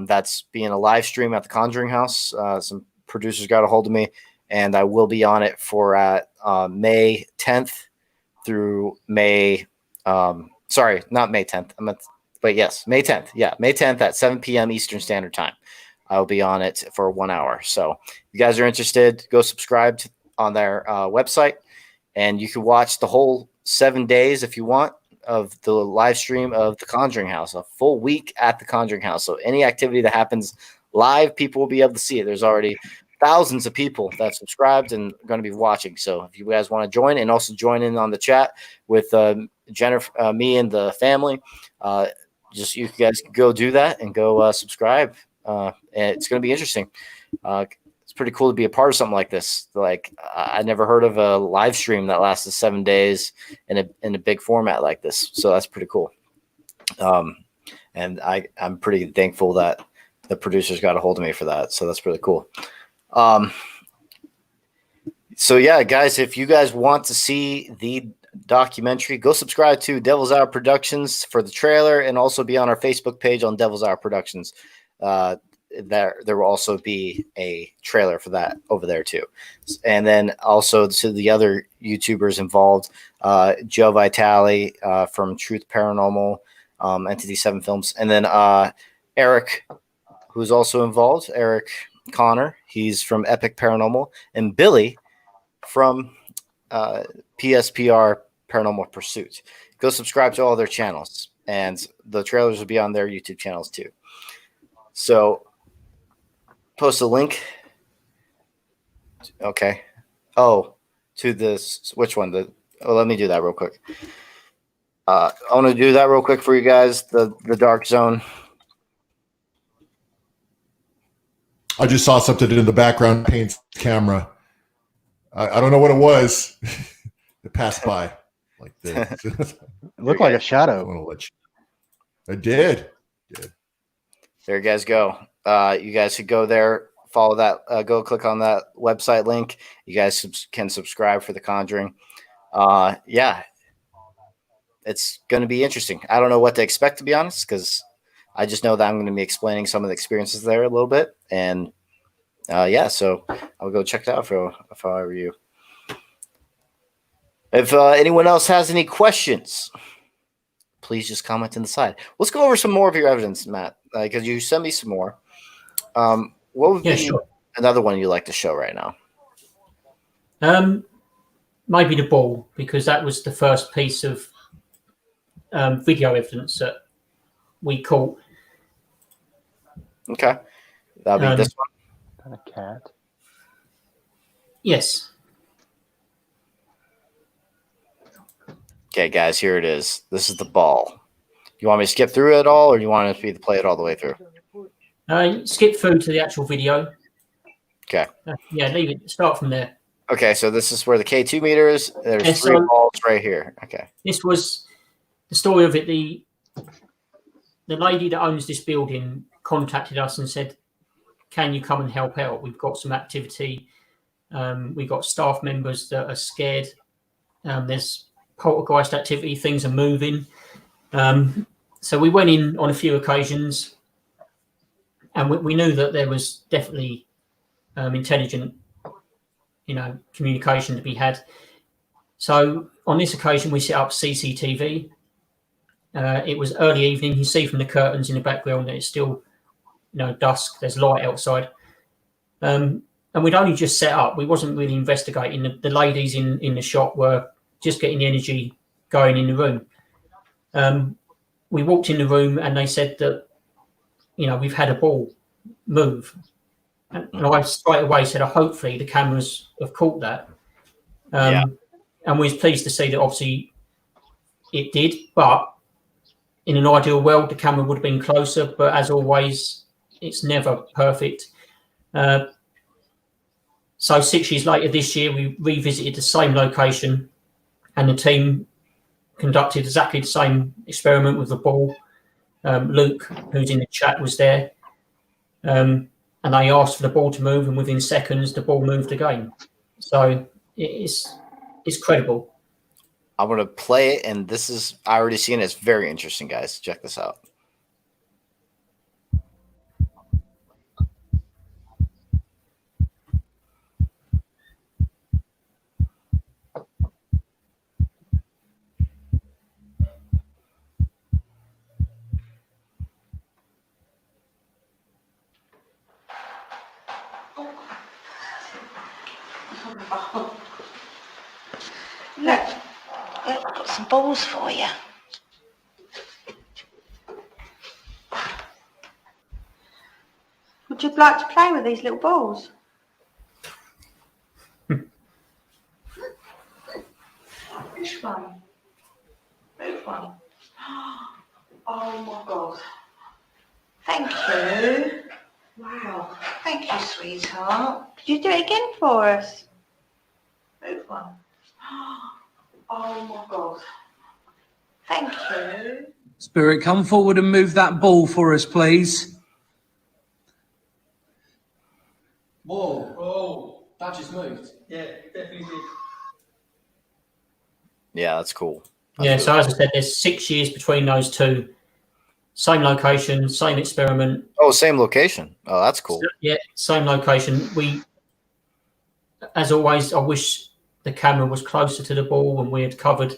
That's being a live stream at the Conjuring House. Some producers got a hold of me, and I will be on it for May 10th through May. Sorry, not May 10th. But yes, May 10th. Yeah, May 10th at 7 p.m. Eastern Standard Time. I'll be on it for 1 hour. So if you guys are interested, go subscribe on their website, and you can watch the whole 7 days if you want of the live stream of the Conjuring House, a full week at the Conjuring House. So any activity that happens live, people will be able to see it. There's already thousands of people that subscribed and are going to be watching. So if you guys want to join and also join in on the chat with Jennifer, me, and the family, just you guys can go do that and go subscribe. And it's going to be interesting. It's pretty cool to be a part of something like this. Like I never heard of a live stream that lasted 7 days in a big format like this. So that's pretty cool. And I'm pretty thankful that the producers got a hold of me for that. So that's really cool. So yeah, guys, if you guys want to see the documentary, go subscribe to Devil's Hour Productions for the trailer, and also be on our Facebook page on Devil's Hour Productions. There will also be a trailer for that over there too. And then also to the other YouTubers involved, Joe Vitale from Truth Paranormal, Entity 7 Films, and then Eric, who's also involved, Eric Connor, he's from Epic Paranormal, and Billy from PSPR Paranormal Pursuit. Go subscribe to all their channels, and the trailers will be on their YouTube channels too. So post a link. Okay. Oh, to this, which one? Let me do that real quick. I want to do that real quick for you guys. The Dark Zone. I just saw something in the background. Payne's camera. I don't know what it was. It passed by like this. It looked like a shadow. It did. There you guys go. You guys should go there, follow that, go click on that website link. You guys can subscribe for The Conjuring. Yeah, it's going to be interesting. I don't know what to expect, to be honest, because I just know that I'm going to be explaining some of the experiences there a little bit. And yeah, so I'll go check it out if I were you. If anyone else has any questions, please just comment in the side. Let's go over some more of your evidence, Matt, because you sent me some more. What would be another one you like to show right now? Maybe the ball, because that was the first piece of video evidence that we caught. Okay. That'll be this one. A cat. Yes. Okay, guys, here it is. This is the ball. You want me to skip through it all, or you want me to play it all the way through? Skip through to the actual video. Okay. Yeah, leave it. Start from there. Okay, so this is where the K2 meter is. There's three balls right here. Okay. This was the story of it. the lady that owns this building contacted us and said, "Can you come and help out? We've got some activity. We've got staff members that are scared. There's poltergeist activity. Things are moving." So we went in on a few occasions, and we knew that there was definitely intelligent, communication to be had. So on this occasion, we set up CCTV. It was early evening. You see from the curtains in the background that it's still, dusk. There's light outside, and we'd only just set up. We wasn't really investigating. The ladies in the shop were just getting the energy going in the room. We walked in the room and they said that, we've had a ball move. And I straight away said, hopefully the cameras have caught that. And we was pleased to see that obviously it did, but in an ideal world, the camera would have been closer, but as always, it's never perfect. So 6 years later this year, we revisited the same location and the team conducted exactly the same experiment with the ball. Luke, who's in the chat, was there. And they asked for the ball to move, and within seconds, the ball moved again. So it's credible. I'm going to play it, and I already seen it. It's very interesting, guys. Check this out. Look, I've got some balls for you. Would you like to play with these little balls? Which one? Which one? Oh my God. Thank you. Wow. Thank you, sweetheart. Could you do it again for us? Which one? Oh my God. Thank you. Spirit, come forward and move that ball for us, please. Whoa. Oh, that just moved. Yeah, it definitely did. Yeah, that's cool. So as I said, there's 6 years between those two. Same location, same experiment. Oh, same location. Oh, that's cool. Yeah, same location. As always, I wish the camera was closer to the ball and we had covered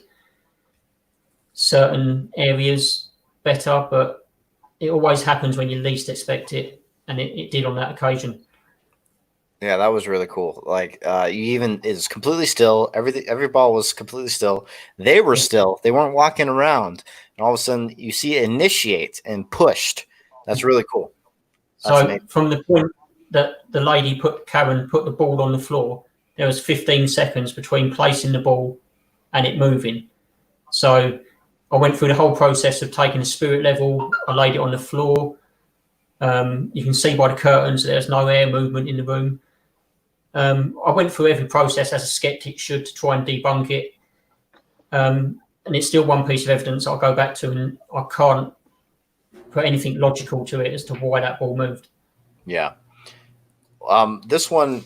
certain areas better, but it always happens when you least expect it, and it did on that occasion. Yeah, that was really cool. Like, it's completely still. Every ball was completely still. They were still. They weren't walking around. And all of a sudden, you see it initiate and pushed. That's really cool. That's amazing. From the point that the lady Karen put the ball on the floor, there was 15 seconds between placing the ball and it moving. So I went through the whole process of taking a spirit level. I laid it on the floor. You can see by the curtains that there's no air movement in the room. I went through every process as a skeptic should to try and debunk it. And it's still one piece of evidence I'll go back to, and I can't put anything logical to it as to why that ball moved. Yeah. This one,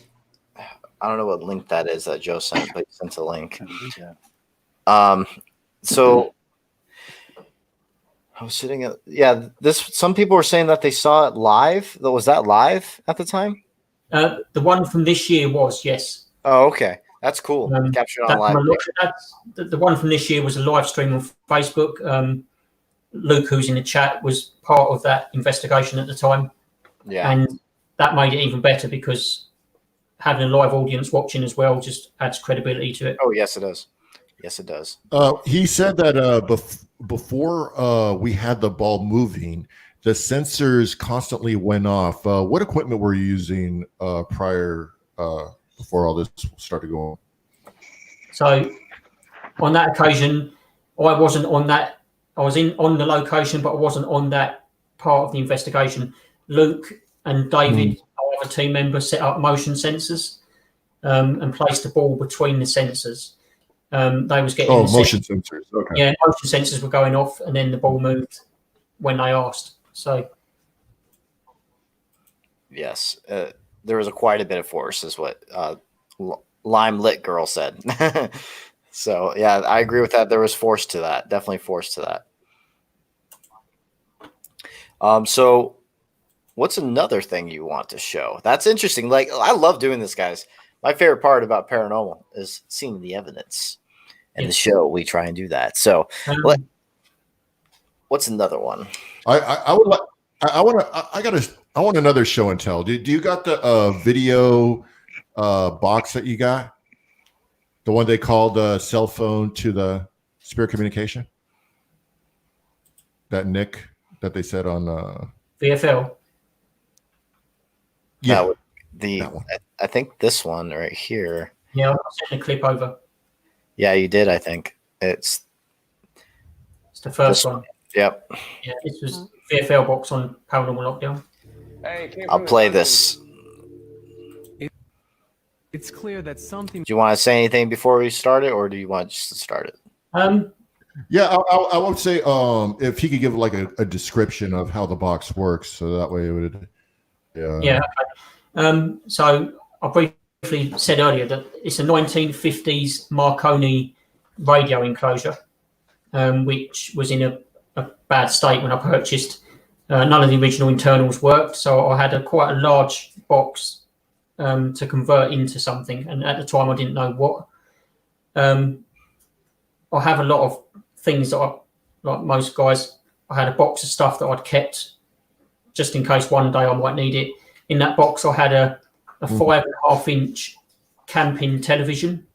I don't know what link that is that Joe sent, but he sent a link. So I was sitting at, some people were saying that they saw it live. Was that live at the time? The one from this year was, yes. Oh, okay. That's cool. Captured on live. The one from this year was a live stream on Facebook. Luke, who's in the chat, was part of that investigation at the time. Yeah. And that made it even better because having a live audience watching as well just adds credibility to it. Oh, yes, it does. Yes, it does. He said that before we had the ball moving, the sensors constantly went off. What equipment were you using prior before all this started going? So on that occasion, I wasn't on that. I was on the location, but I wasn't on that part of the investigation. Luke and David, our other team members, set up motion sensors and placed the ball between the sensors. They was getting motion sensors. Okay. Yeah, motion sensors were going off, and then the ball moved when they asked. So Yes, there was quite a bit of force, is what Lime Lit Girl said. So yeah, I agree with that. There was force to that. Definitely force to that. So what's another thing you want to show? That's interesting. Like, I love doing this, guys. My favorite part about paranormal is seeing the evidence. And the show, we try and do that. So what's another one? I would like. I want to. I want another show and tell. Do you got the video box that you got? The one they called the cell phone to the spirit communication. That Nick that they said on VFL. Yeah, I think this one right here. Yeah, I'll send a clip over. Yeah, you did. I think it's the first one. Yep. Yeah, this was VFL box on Paranormal Lockdown. I'll play this. It's clear that something. Do you want to say anything before we start it, or do you want just to start it? Yeah, I would say if he could give like a description of how the box works, so that way it would. Yeah. Okay. So I briefly said earlier that it's a 1950s Marconi radio enclosure, which was in a bad state when I purchased. None of the original internals worked, so I had quite a large box to convert into something, and at the time I didn't know what. I have a lot of things that like most guys, I had a box of stuff that I'd kept just in case one day I might need it. In that box I had a 5.5-inch camping television.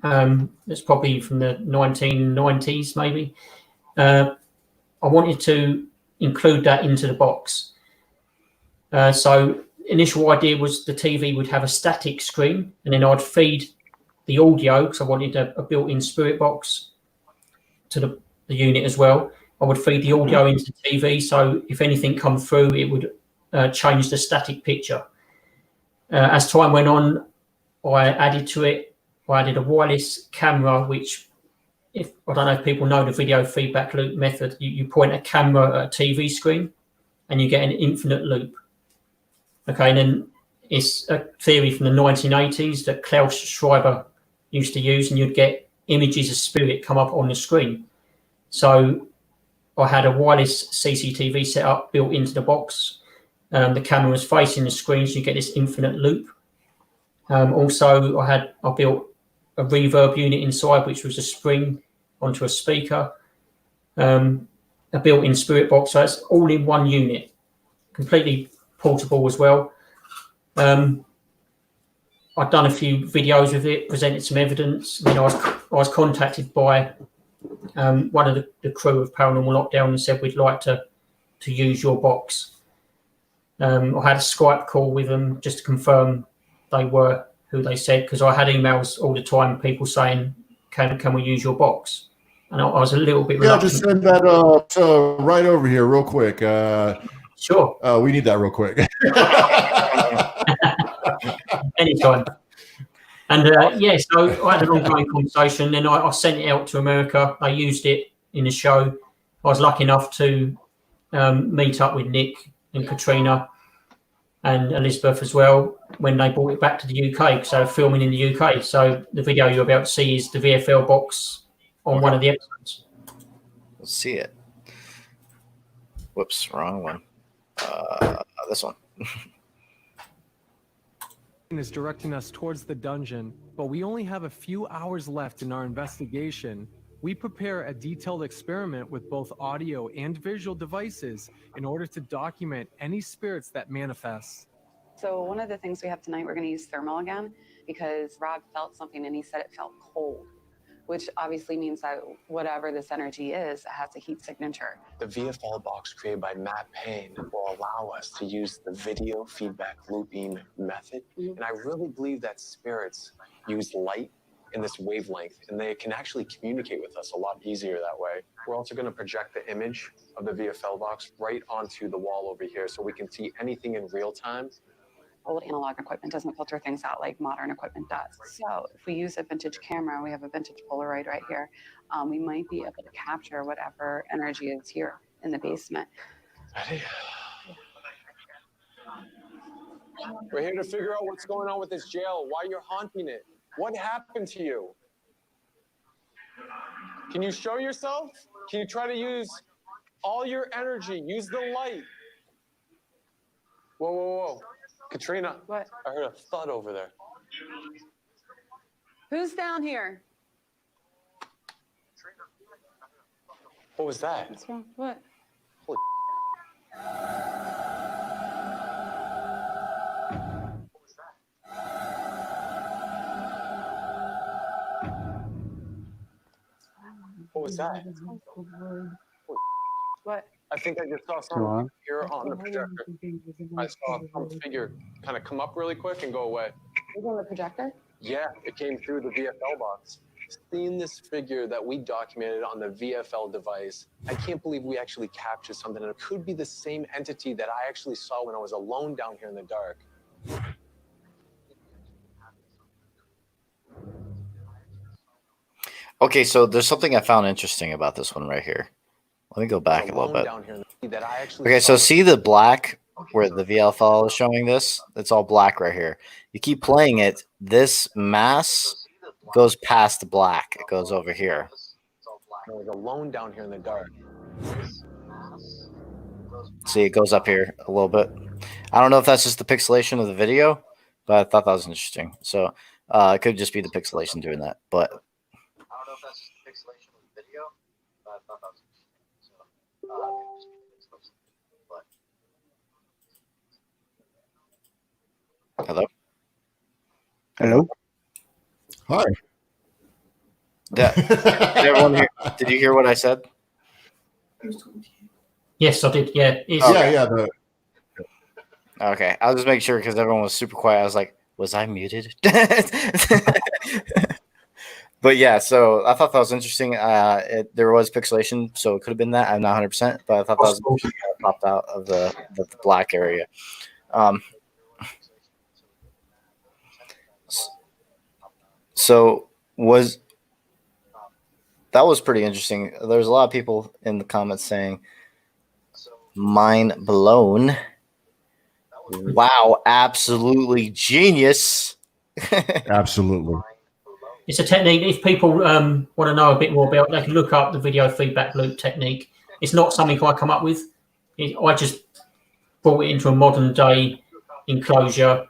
It's probably from the 1990s maybe. I wanted to include that into the box. So initial idea was the TV would have a static screen, and then I'd feed the audio, because I wanted a built-in spirit box to the unit as well. I would feed the audio into the TV, so if anything come through, it would change the static picture. As time went on, I added to it. I added a wireless camera, which, I don't know if people know the video feedback loop method. You point a camera at a TV screen, and you get an infinite loop. Okay, and then it's a theory from the 1980s that Klaus Schreiber used to use, and you'd get images of spirit come up on the screen. So I had a wireless CCTV set up built into the box. The camera was facing the screen, so you get this infinite loop. Also, I built a reverb unit inside, which was a spring onto a speaker, a built-in spirit box. So it's all in one unit, completely portable as well. I'd done a few videos with it, presented some evidence. I was contacted by one of the crew of Paranormal Lockdown and said, we'd like to use your box. I had a Skype call with them just to confirm they were who they said, because I had emails all the time, people saying, can we use your box? And I was a little bit reluctant. Just send that right over here real quick. Sure. We need that real quick. Anytime. And so I had an ongoing conversation. Then I sent it out to America. They used it in the show. I was lucky enough to meet up with Nick and Katrina and Elizabeth as well when they brought it back to the UK, because they were filming in the UK. So the video you're about to see is the VFL box on one of the episodes. Let's see it. Whoops, wrong one. This one. Is directing us towards the dungeon, but we only have a few hours left in our investigation. We prepare a detailed experiment with both audio and visual devices in order to document any spirits that manifest. So one of the things we have tonight, we're going to use thermal again, because Rob felt something and he said it felt cold, which obviously means that whatever this energy is, it has a heat signature. The VFL box created by Matt Payne will allow us to use the video feedback looping method. And I really believe that spirits use light in this wavelength, and they can actually communicate with us a lot easier that way. We're also going to project the image of the VFL box right onto the wall over here so we can see anything in real time. Old analog equipment doesn't filter things out like modern equipment does. So if we use a vintage camera, we have a vintage Polaroid right here, we might be able to capture whatever energy is here in the basement. We're here to figure out what's going on with this jail, why you're haunting it. What happened to you? Can you show yourself? Can you try to use all your energy? Use the light. Whoa, whoa, whoa. Katrina, What? I heard a thud over there. Who's down here? What was that? What's wrong? What? Holy What was that? What? I think I just saw something here on the projector. I saw some figure kind of come up really quick and go away. Was on the projector? Yeah, it came through the VFL box. Seeing this figure that we documented on the VFL device, I can't believe we actually captured something. And it could be the same entity that I actually saw when I was alone down here in the dark. Okay, so there's something I found interesting about this one right here. Let me go back a little bit. Okay, so see the black where the VFL is showing this? It's all black right here. You keep playing it, this mass goes past the black. It goes over here. I was alone down here in the dark. See, it goes up here a little bit. I don't know if that's just the pixelation of the video, but I thought that was interesting. So it could just be the pixelation doing that. But I don't know if that's just the pixelation of the video, but I thought that was interesting. So it could just be the pixelation. But hello? Hello? Hi. Did everyone hear, did you hear what I said? Yes, I did. Yeah. Yeah. Okay. I'll just make sure because everyone was super quiet. I was like, was I muted? But yeah, so I thought that was interesting. There was pixelation, so it could have been that. I'm not 100%, but I thought that was interesting how it popped out of the black area. So that was pretty interesting. There's a lot of people in the comments saying, mind blown. Wow, absolutely genius. Absolutely. It's a technique. If people want to know a bit more about it, they can look up the video feedback loop technique. It's not something I come up with. I just brought it into a modern day enclosure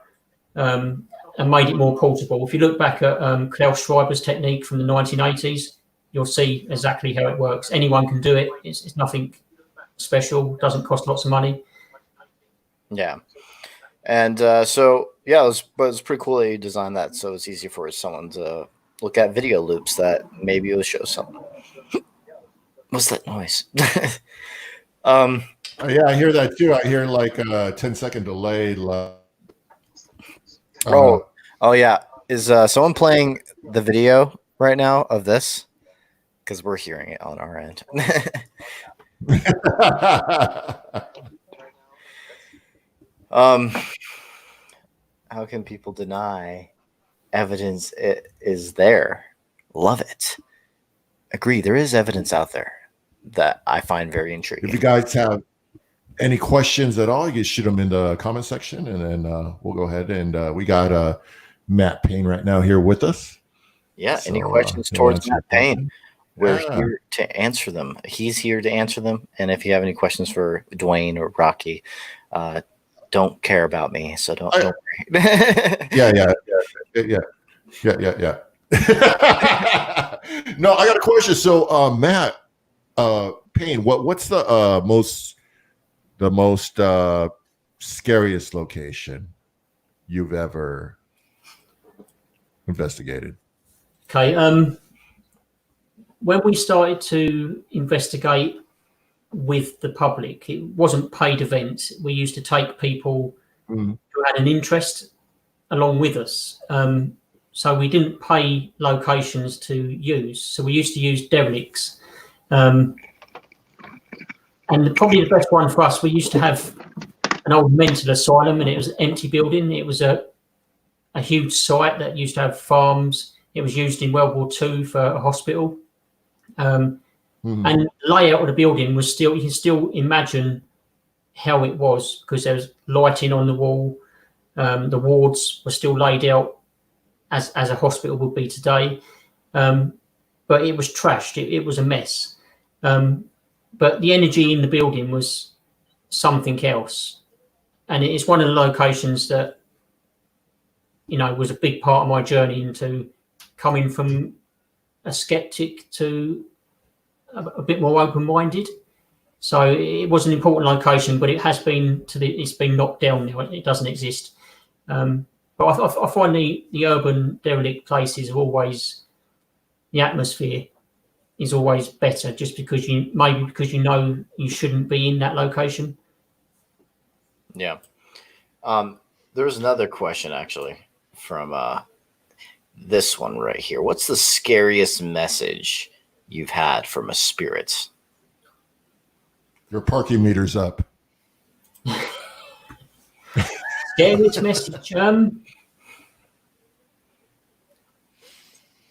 and made it more portable. If you look back at Klaus Schreiber's technique from the 1980s, you'll see exactly how it works. Anyone can do it. It's nothing special. Doesn't cost lots of money. Yeah. And so, yeah, it was pretty cool that you designed that so it's easy for someone to look at video loops that maybe will show something. What's that noise? Yeah, I hear that too. I hear like a 10-second delay. Oh, yeah. Is someone playing the video right now of this? Because we're hearing it on our end. How can people deny evidence is there? Love it. Agree. There is evidence out there that I find very intriguing. If you guys have any questions at all, you shoot them in the comment section, and then we'll go ahead and we got Matt Payne right now here with us. Yeah. So, any questions towards Matt Payne? We're Yeah. here to answer them. He's here to answer them. And if you have any questions for Dwayne or Rocky, don't care about me, so don't worry. Yeah. No, I got a question. So, Matt Payne, what's the most scariest location you've ever investigated? Okay. When we started to investigate with the public, it wasn't paid events. We used to take people who had an interest along with us. So we didn't pay locations to use. So we used to use derelicts. And probably the best one for us, we used to have an old mental asylum, and it was an empty building. It was a huge site that used to have farms. It was used in World War II for a hospital. And the layout of the building was still, you can still imagine how it was, because there was lighting on the wall. The wards were still laid out as a hospital would be today. But it was trashed. It was a mess. But the energy in the building was something else. And it's one of the locations that, was a big part of my journey into coming from a skeptic to a bit more open-minded. So it was an important location, but it has been it's been knocked down now. It doesn't exist. But I find the urban derelict places are always, the atmosphere is always better, just because you shouldn't be in that location. Yeah. There's another question actually from this one right here. What's the scariest message you've had from a spirit? Your parking meter's up. Scariest message.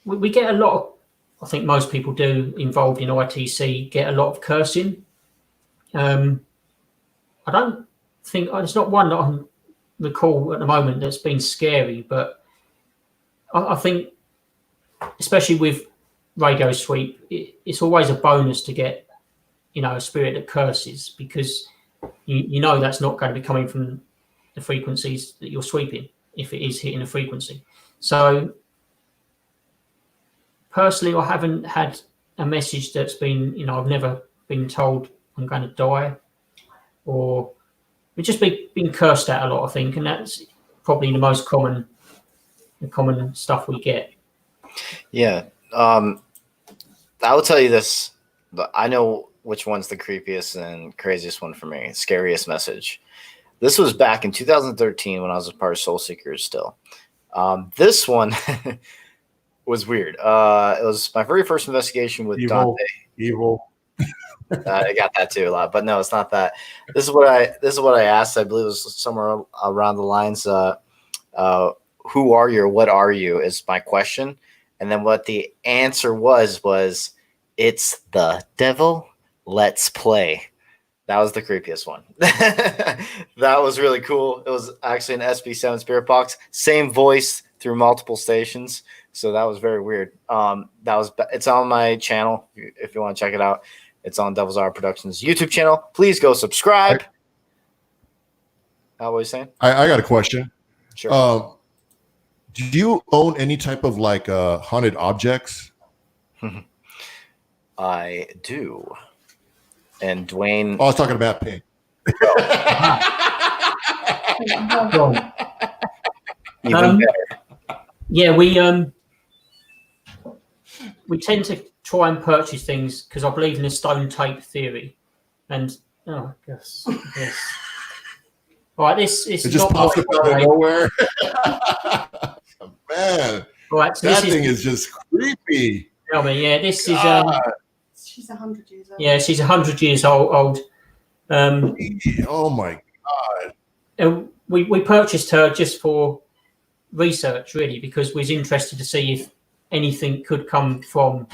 We get a lot of, I think most people do involved in ITC, get a lot of cursing. I don't think, it's not one that I can recall at the moment that's been scary, but I think, especially with Radio Sweep, it's always a bonus to get, a spirit that curses, because you know that's not going to be coming from the frequencies that you're sweeping, if it is hitting a frequency. So personally, I haven't had a message that's been, I've never been told I'm going to die, or we've just been cursed at a lot, I think, and that's probably the most common stuff we get. Yeah. I will tell you this, but I know which one's the creepiest and craziest one for me. Scariest message. This was back in 2013 when I was a part of Soul Seekers still. This one was weird. It was my very first investigation with Dante. Evil. I got that too a lot, but no, it's not that. This is what I asked. I believe it was somewhere around the lines, who are you or what are you is my question. And then what the answer was it's the devil. Let's play. That was the creepiest one. That was really cool. It was actually an SB7 spirit box, same voice through multiple stations. So that was very weird. It's on my channel if you want to check it out. It's on Devil's Hour Productions YouTube channel. Please go subscribe. What were you saying? I got a question. Sure. Do you own any type of haunted objects? I do. And Dwayne. Oh, I was talking about Payne. Even better. Yeah, we tend to try and purchase things because I believe in the stone tape theory. And yes. All right, this it is just not pops up out of nowhere. Man, right, so that thing is just creepy. Tell me, yeah, this is. She's 100 years old. Yeah, she's 100 years old. Oh my god! And we purchased her just for research, really, because we was interested to see if anything could come from,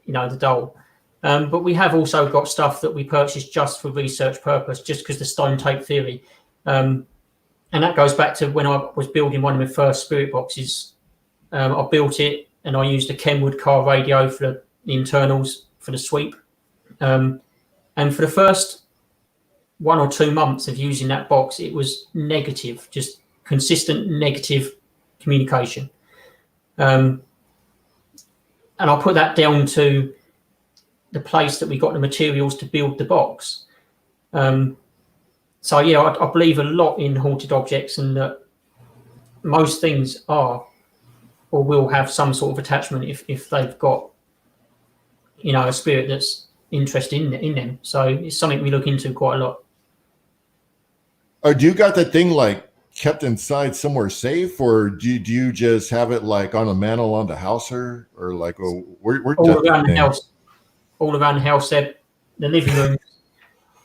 the doll. But we have also got stuff that we purchased just for research purpose, just because the stone tape theory. And that goes back to when I was building one of my first spirit boxes. I built it and I used a Kenwood car radio for the internals for the sweep. And for the first 1 or 2 months of using that box, it was negative, just consistent negative communication. And I put that down to the place that we got the materials to build the box. So yeah, I believe a lot in haunted objects, and that most things are or will have some sort of attachment if they've got, a spirit that's interested in them. So it's something we look into quite a lot. Oh, do you got that thing kept inside somewhere safe, or do you just have it on a mantle on the house, or where all around the house? All around the house, the living room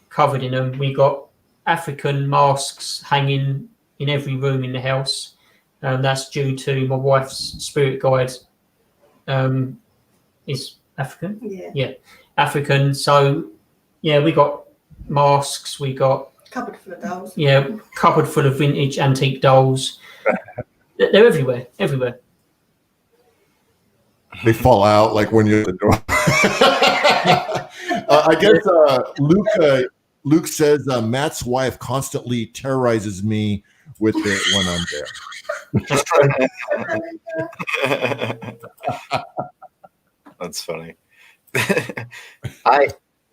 covered in them. We got African masks hanging in every room in the house. That's due to my wife's spirit guide is African. Yeah. African. So yeah, we got masks. We got Cupboard full of dolls. cupboard full of vintage antique dolls. They're everywhere. Everywhere. They fall out like when you're at the door. I guess Luke says Matt's wife constantly terrorizes me with it when I'm there. That's funny.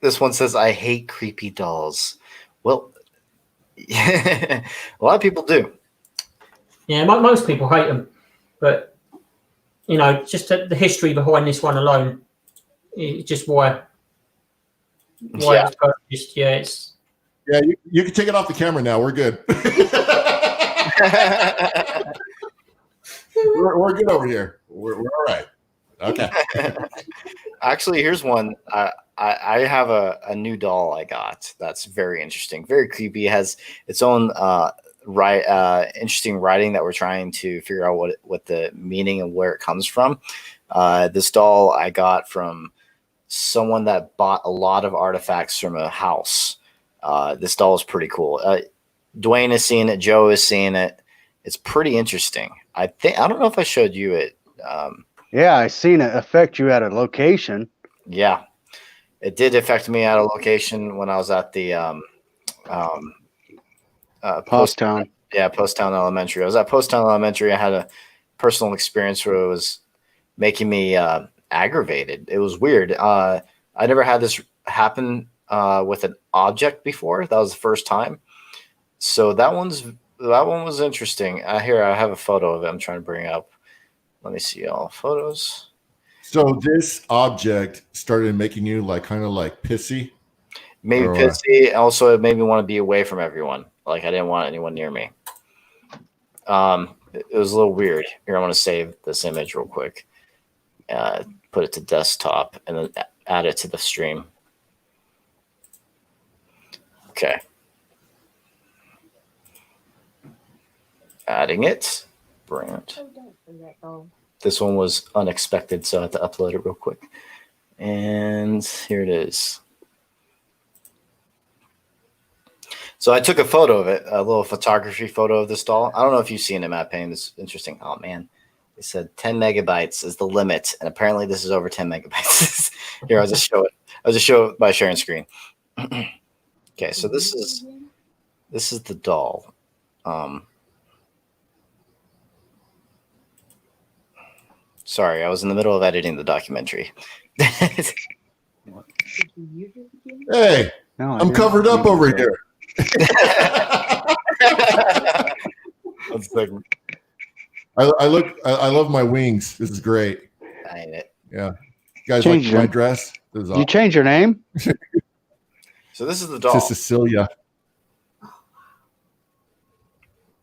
This one says I hate creepy dolls. Well, a lot of people do. Yeah, most people hate them, but you know, just the history behind this one alone is just why it's purchased. Yeah, it's. Yeah, you can take it off the camera now. We're good. we're good over here. We're all right. Okay. Actually, here's one. I have a new doll I got that's very interesting, very creepy. It has its own interesting writing that we're trying to figure out what the meaning and where it comes from. This doll I got from someone that bought a lot of artifacts from a house. This doll is pretty cool. Dwayne has seen it. Joe has seen it. It's pretty interesting. I don't know if I showed you it. Yeah, I seen it affect you at a location. Yeah, it did affect me at a location when I was at the Post-town. Yeah, Post-town Elementary. I was at Post-town Elementary. I had a personal experience where it was making me aggravated. It was weird. I never had this happen with an object before. That was the first time. So that one was interesting. Here, I have a photo of it. I'm trying to bring up. Let me see all photos. So this object started making you kind of pissy? Maybe pissy. Also, it made me want to be away from everyone. Like I didn't want anyone near me. It was a little weird. Here, I want to save this image real quick. Put it to desktop and then add it to the stream. Okay. Adding it. Bring it. This one was unexpected, so I had to upload it real quick. And here it is. So I took a photo of it, a little photography photo of this doll. I don't know if you've seen it, Matt Payne. It's interesting. Oh, man. It said 10 megabytes is the limit, and apparently this is over 10 megabytes. Here, I'll just show it. I'll just show it by sharing screen. Okay, so this is the doll. Sorry, I was in the middle of editing the documentary. Hey, I'm covered up over here. One second. I love my wings. This is great. Ain't it? Yeah. You guys like my dress? You change your name? So this is the doll. To Cecilia.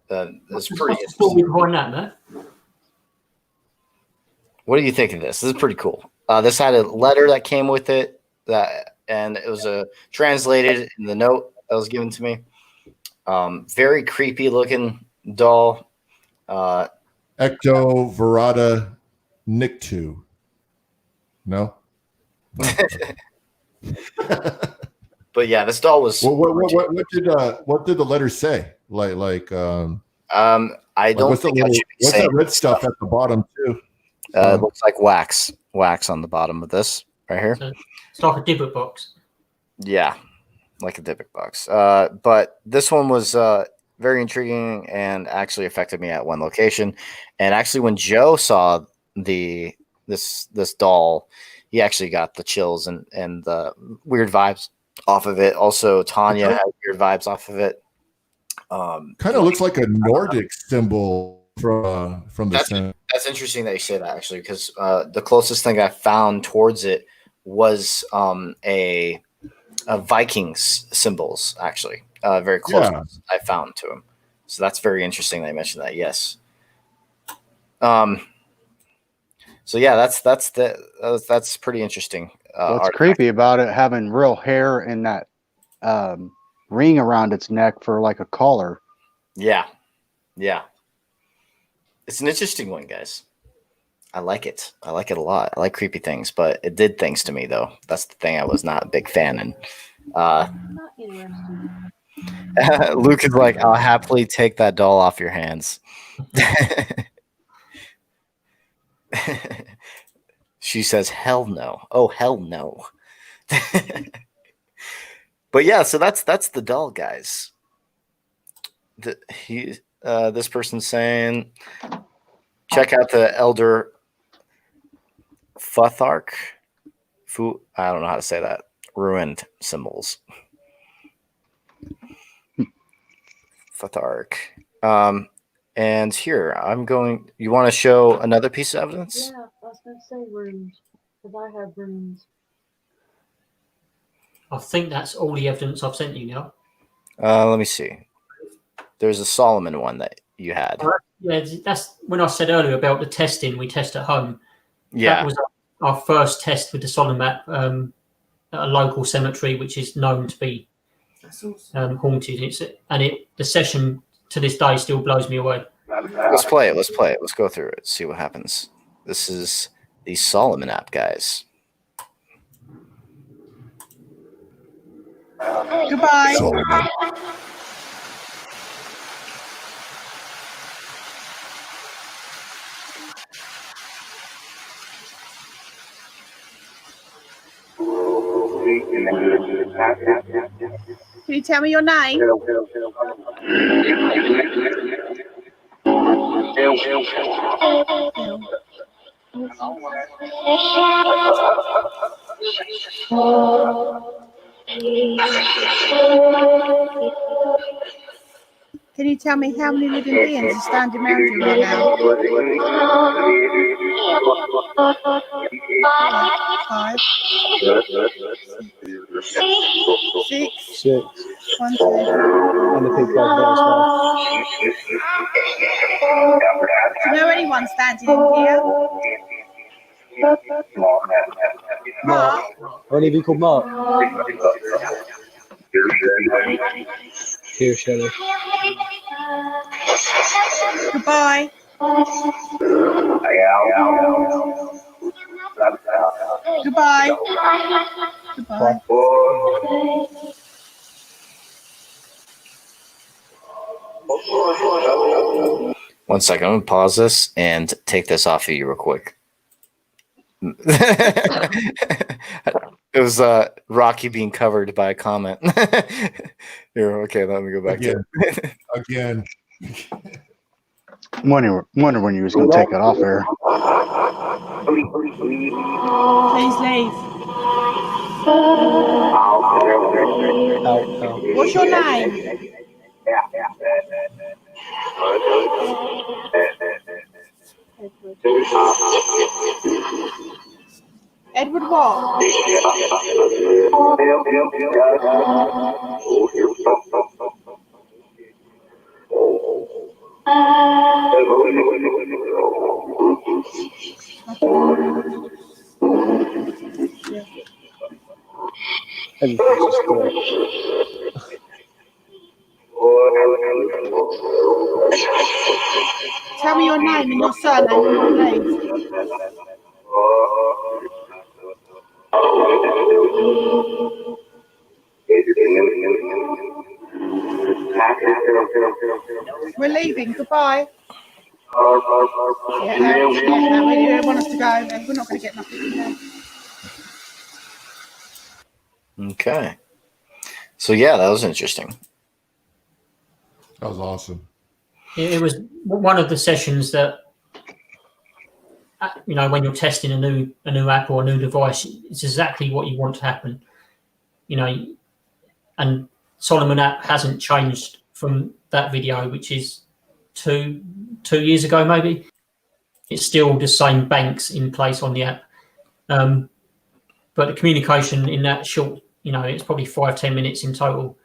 That's pretty interesting. Behind that, Matt? What do you think of this? This is pretty cool. This had a letter that came with it, and it was translated in the note that was given to me. Very creepy looking doll. Ecto Verata Nictu. No? But yeah, this doll was. What did the letter say? I don't. What's that red stuff at the bottom too? It looks like wax on the bottom of this right here. So it's like a divot box. Yeah, like a divot box. But this one was very intriguing and actually affected me at one location. And actually, when Joe saw this doll, he actually got the chills and the weird vibes off of it. Also, Tanya had weird vibes off of it. Kind of looks like a Nordic symbol from the center. That's interesting that you say that, actually, because the closest thing I found towards it was a Vikings symbols, actually, very close. Yeah. I found to him, so that's very interesting that you mentioned that. Yes. So yeah, that's pretty interesting. What's artifact. creepy about it having real hair in that ring around its neck for like a collar. Yeah. It's an interesting one, guys. I like it. I like it a lot. I like creepy things, but it did things to me though. That's the thing I was not a big fan in. Not interesting. Luke is like, I'll happily take that doll off your hands. She says, hell no. Oh, hell no. But yeah, so that's the doll, guys. This person's saying, check out the Elder Futhark. I don't know how to say that. Ruined symbols. Futhark. And here, you want to show another piece of evidence? Yeah, I was going to say rooms, because I have rooms. I think that's all the evidence I've sent you now. Let me see. There's a Solomon one that you had. Yeah, that's when I said earlier about the testing we test at home. Yeah. That was our first test with the Solomon map at a local cemetery, which is known to be haunted. The session to this day still blows me away. Let's play it. Let's go through it. See what happens. This is the Solomon app, guys. Goodbye. Solomon. Can you tell me your name? Can you tell me how many living beings are standing around you right now? 5. 6. 1, 2. And the pig dog there as well. Do you know anyone standing in here? Mark? Or any of you called Mark? Here, Shelley. Goodbye. Goodbye. Goodbye. One second. I'm going to pause this and take this off of you real quick. It was Rocky being covered by a comment. Here, okay, let me go back to it. Again. Wonder when you was going to take it off there. Please leave. What's your name? Edward what? Everything's just correct. Tell me your name and your surname, please. We're leaving. Goodbye. Yeah, no, you don't want us to go. We're not going to get nothing today. Okay. So yeah, that was interesting. That was awesome. It was one of the sessions that, when you're testing a new app or a new device, it's exactly what you want to happen. And Solomon app hasn't changed from that video, which is two years ago, maybe. It's still the same banks in place on the app. But the communication in that short, it's probably 5-10 minutes in total.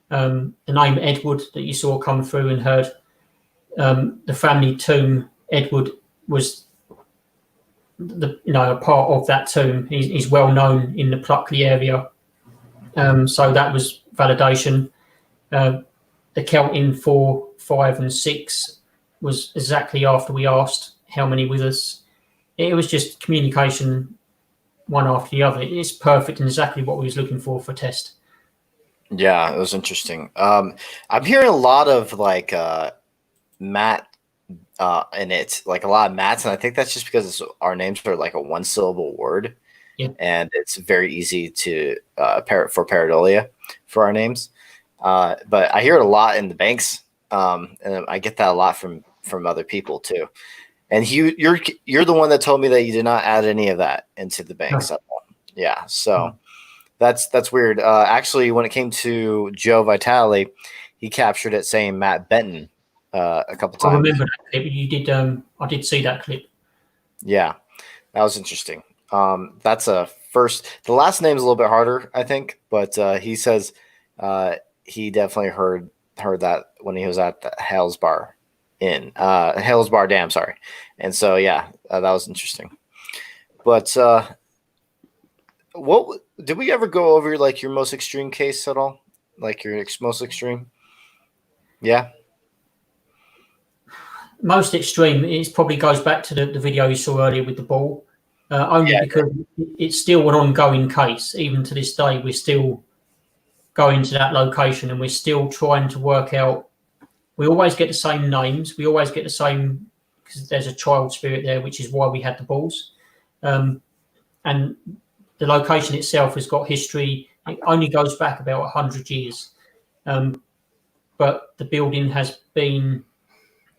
The name Edward that you saw come through and heard, the family tomb, Edward was a part of that tomb. He's well known in the Pluckley area. So that was validation. The count in 4, 5, and 6 was exactly after we asked how many with us. it was just communication, one after the other. It's perfect and exactly what we was looking for test. Yeah, it was interesting. I'm hearing a lot of like Matt in it, like a lot of Matts, and I think that's just because our names are like a one syllable word, and it's very easy to for pareidolia for our names. But I hear it a lot in the banks, and I get that a lot from other people too. And you're the one that told me that you did not add any of that into the banks at all. Yeah, so. That's weird. Actually, when it came to Joe Vitale, he captured it saying Matt Benton a couple times. I remember that clip. You did. I did see that clip. Yeah, that was interesting. That's a first. The last name's a little bit harder, I think, but he says he definitely heard that when he was at the Hales Bar Hales Bar Dam. Sorry, and so yeah, that was interesting. But what did we ever go over like your most extreme case at all? Like your most extreme? Yeah. Most extreme, it probably goes back to the video you saw earlier with the ball, only because it's still an ongoing case. Even to this day, we're still going to that location and we're still trying to work out. We always get the same names. We always get the same, because there's a child spirit there, which is why we had the balls. And the location itself has got history. It only goes back about 100 years. But the building has been,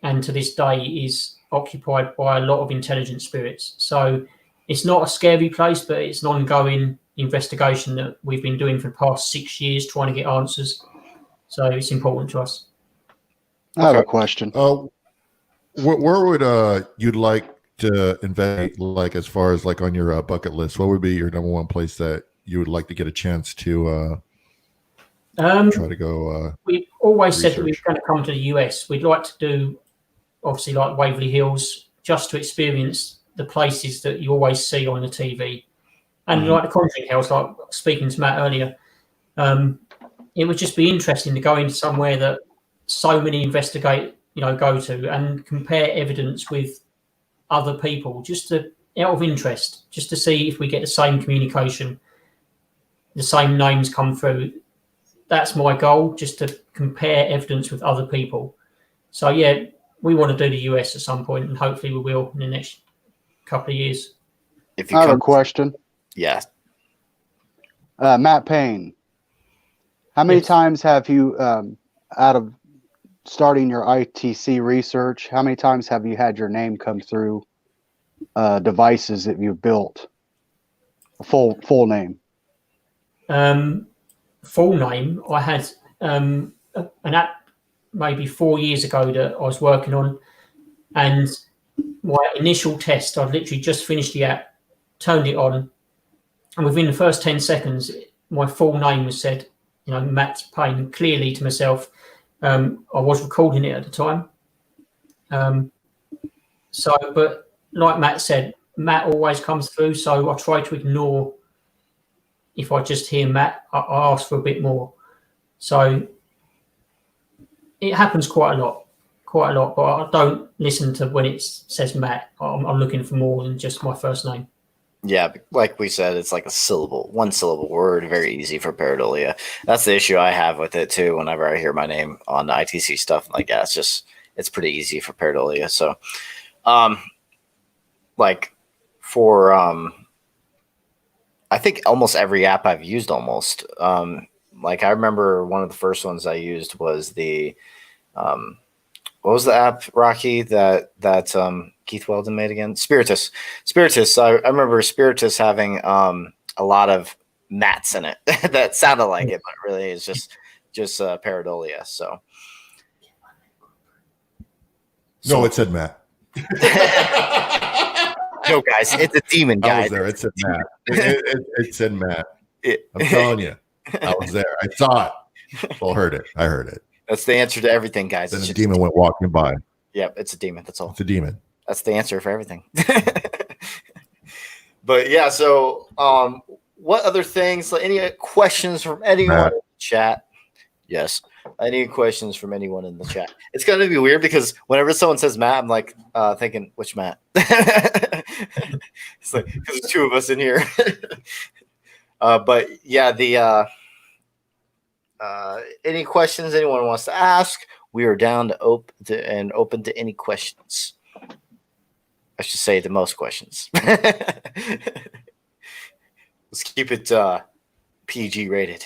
and to this day, is occupied by a lot of intelligent spirits. So it's not a scary place, but it's an ongoing investigation that we've been doing for the past 6 years, trying to get answers. So it's important to us. I have a question. Where would you'd like to investigate, like as far as like on your bucket list? What would be your number one place that you would like to get a chance to try to go? We've always said that we were going to come to the US. We'd like to do, obviously, like Waverly Hills, just to experience the places that you always see on the TV. And like the Conjuring House, like speaking to Matt earlier, it would just be interesting to go into somewhere that so many go to and compare evidence with other people, just out of interest, just to see if we get the same communication, the same names come through. That's my goal, just to compare evidence with other people. So yeah, we want to do the US at some point, and hopefully we will in the next couple of years. If you I have a question. Yeah. Matt Payne, how many times have you, out of starting your ITC research, how many times have you had your name come through devices that you've built? A full name. Full name, I had an app maybe 4 years ago that I was working on, and my initial test, I'd literally just finished the app, turned it on, and within the first 10 seconds, my full name was said, Matt Payne, clearly to myself. I was recording it at the time. But like Matt said, Matt always comes through, so I try to ignore. If I just hear Matt, I ask for a bit more. So it happens quite a lot, but I don't listen to when it says Matt. I'm looking for more than just my first name. Yeah, like we said, it's like one syllable word, very easy for pareidolia. That's the issue I have with it too. Whenever I hear my name on the ITC stuff, like yeah, it's pretty easy for pareidolia. So, like for I think almost every app I've used almost. Like I remember one of the first ones I used was the what was the app, Rocky, that Keith Weldon made again? Spiritus. I remember Spiritus having a lot of Matts in it that sounded like it, but really it's just pareidolia. So No, it said Matt. No, guys, it's a demon, guys. I was there. It said Matt. It said Matt. I'm telling you, I was there. I saw it. Well, heard it. I heard it. That's the answer to everything, guys. Then the demon went walking by. Yep, it's a demon. That's all. It's a demon. That's the answer for everything. But yeah, so what other things? Any questions from anyone in the chat? Yes. Any questions from anyone in the chat? It's going to be weird because whenever someone says Matt, I'm like thinking, which Matt? It's like because there's two of us in here. But yeah, the any questions anyone wants to ask, we are down to open to any questions. I should say the most questions. Let's keep it PG rated.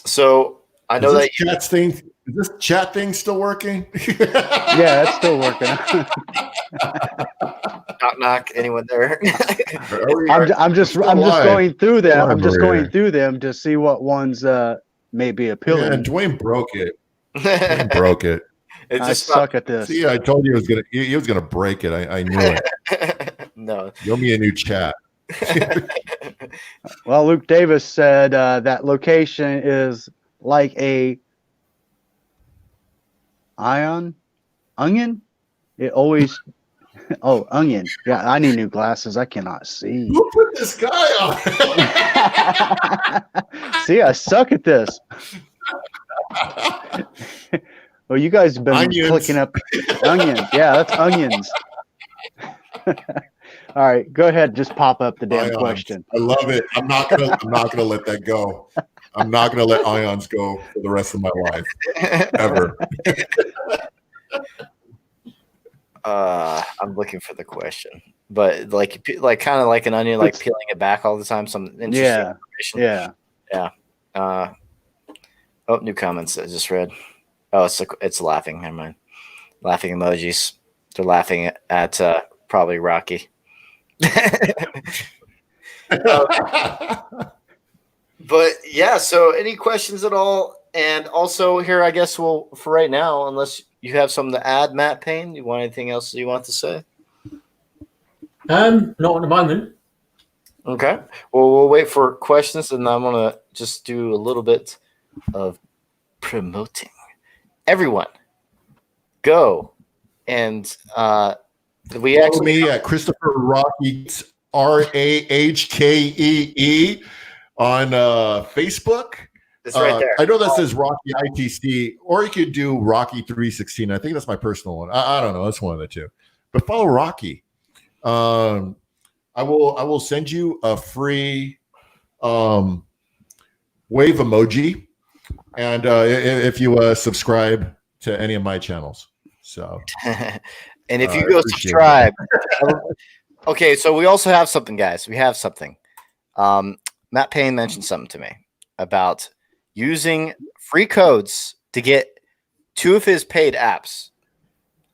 So I know that is this chat thing still working? Yeah, it's still working. Knock knock. Anyone there? I'm just going through them. I'm just going through them to see what ones may be appealing. Yeah, Dwayne broke it. Dwayne broke it. I suck at this. See, I told you he was gonna break it. I knew it. No. You'll be a new chat. Well, Luke Davis said that location is like a onion. It always onion. Yeah, I need new glasses. I cannot see. Who put this guy on? See, I suck at this. Well, you guys have been onions. clicking up onions. Yeah, that's onions. All right, go ahead. Just pop up the damn question. I love it. I'm not gonna let that go. I'm not gonna let ions go for the rest of my life, ever. I'm looking for the question, but like kind of like an onion, like peeling it back all the time. Some interesting information. Yeah. Oh, new comments I just read. Oh, it's laughing. Never mind. Laughing emojis. They're laughing at probably Rocky. But yeah, so any questions at all? And also here, I guess for right now, unless you have something to add, Matt Payne, you want anything else you want to say? Not at the moment. Okay. Well, we'll wait for questions, and I'm gonna just do a little bit of promoting. Everyone, go and we Follow actually me at Christopher Rocky RAHKEE on Facebook. It's right there. I know that says Rocky ITC, or you could do Rocky 316. I think that's my personal one. I don't know. That's one of the two. But follow Rocky. I will send you a free wave emoji, and if you subscribe to any of my channels. So, and if you go subscribe, okay. So we also have something, guys. We have something. Matt Payne mentioned something to me about using free codes to get 2 of his paid apps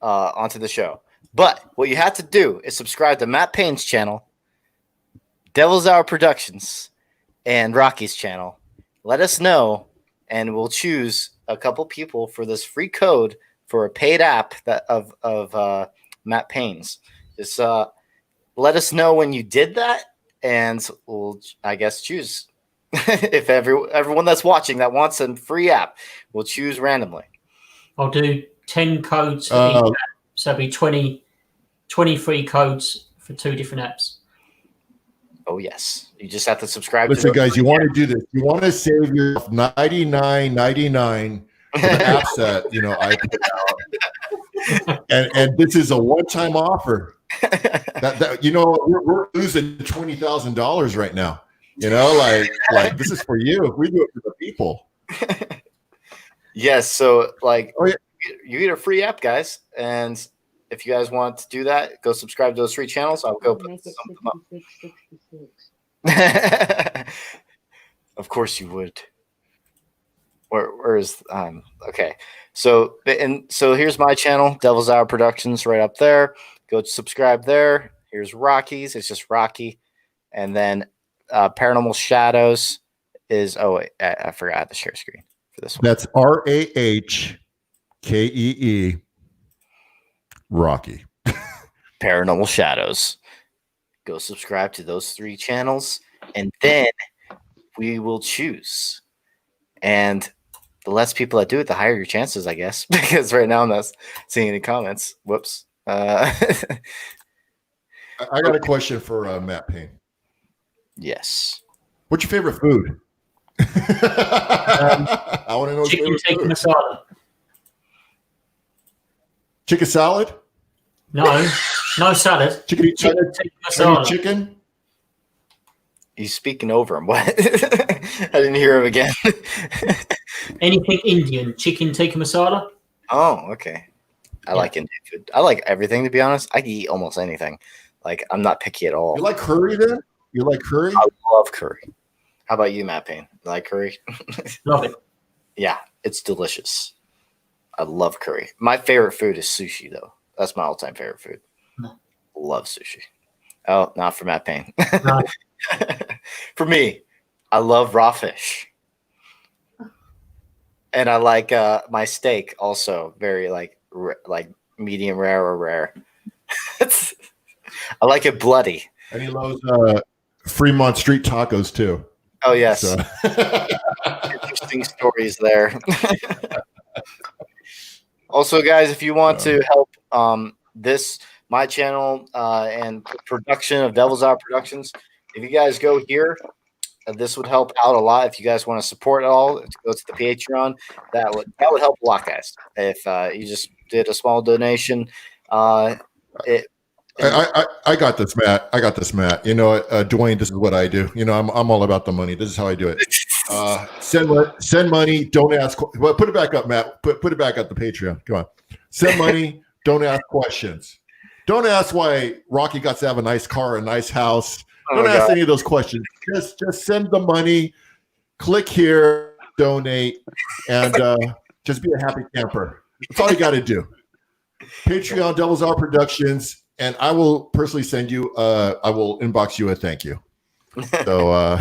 onto the show. But what you have to do is subscribe to Matt Payne's channel, Devil's Hour Productions, and Rocky's channel. Let us know, and we'll choose a couple people for this free code for a paid app of Matt Payne's. Just let us know when you did that, and we'll, I guess, choose. If everyone that's watching that wants a free app, we'll choose randomly. I'll do 10 codes for each app. So it'll be 20 free codes for 2 different apps. Oh, yes. You just have to subscribe. Listen, guys, you want to do this. You want to save yourself $99.99 for the apps that I put out. And this is a one-time offer. That we're losing $20,000 right now. Like this is for you. We do it for the people. Yes. So you get a free app, guys. And if you guys want to do that, go subscribe to those 3 channels. I'll go put some of them up. Of course you would. Where is okay. So here's my channel, Devil's Hour Productions, right up there. Go subscribe there. Here's Rocky's. It's just Rocky. And then Paranormal Shadows is I forgot the share screen for this one. That's RAHKEE Rocky. Paranormal Shadows. Go subscribe to those 3 channels, and then we will choose. And the less people that do it, the higher your chances, I guess. Because right now I'm not seeing any comments. Whoops. I got a question for Matt Payne. Yes. What's your favorite food? I want to know. Chicken tikka masala. Chicken salad? No, no salad. Chicken Chicken tikka Chinese masala. chicken? He's speaking over him. What? I didn't hear him again. Anything Indian? Chicken tikka masala. Oh, okay. I like Indian food. I like everything, to be honest. I can eat almost anything. Like, I'm not picky at all. You like curry then? You like curry? I love curry. How about you, Matt Payne? You like curry? Love it. Yeah, it's delicious. I love curry. My favorite food is sushi, though. That's my all-time favorite food. Love sushi. Oh, not for Matt Payne. No. For me, I love raw fish. And I like my steak also very like medium rare or rare. I like it bloody. And he loves Fremont Street tacos too. Oh yes. So. Interesting stories there. Also, guys, if you want to help my channel and production of Devil's Hour Productions, if you guys go here, this would help out a lot. If you guys want to support it all, go to the Patreon. That would help a lot, guys. If you just did a small donation, I got this, Matt. You know, Dwayne, this is what I do. You know, I'm all about the money. This is how I do it. Send money. Don't ask. Well, put it back up, Matt. Put it back up the Patreon. Come on. Send money. Don't ask questions. Don't ask why Rocky got to have a nice car, a nice house. Don't ask any of those questions. Just send the money. Click here, donate, and just be a happy camper. That's all you got to do. Patreon, Devil's Hour Productions, and I will personally send you. I will inbox you a thank you. So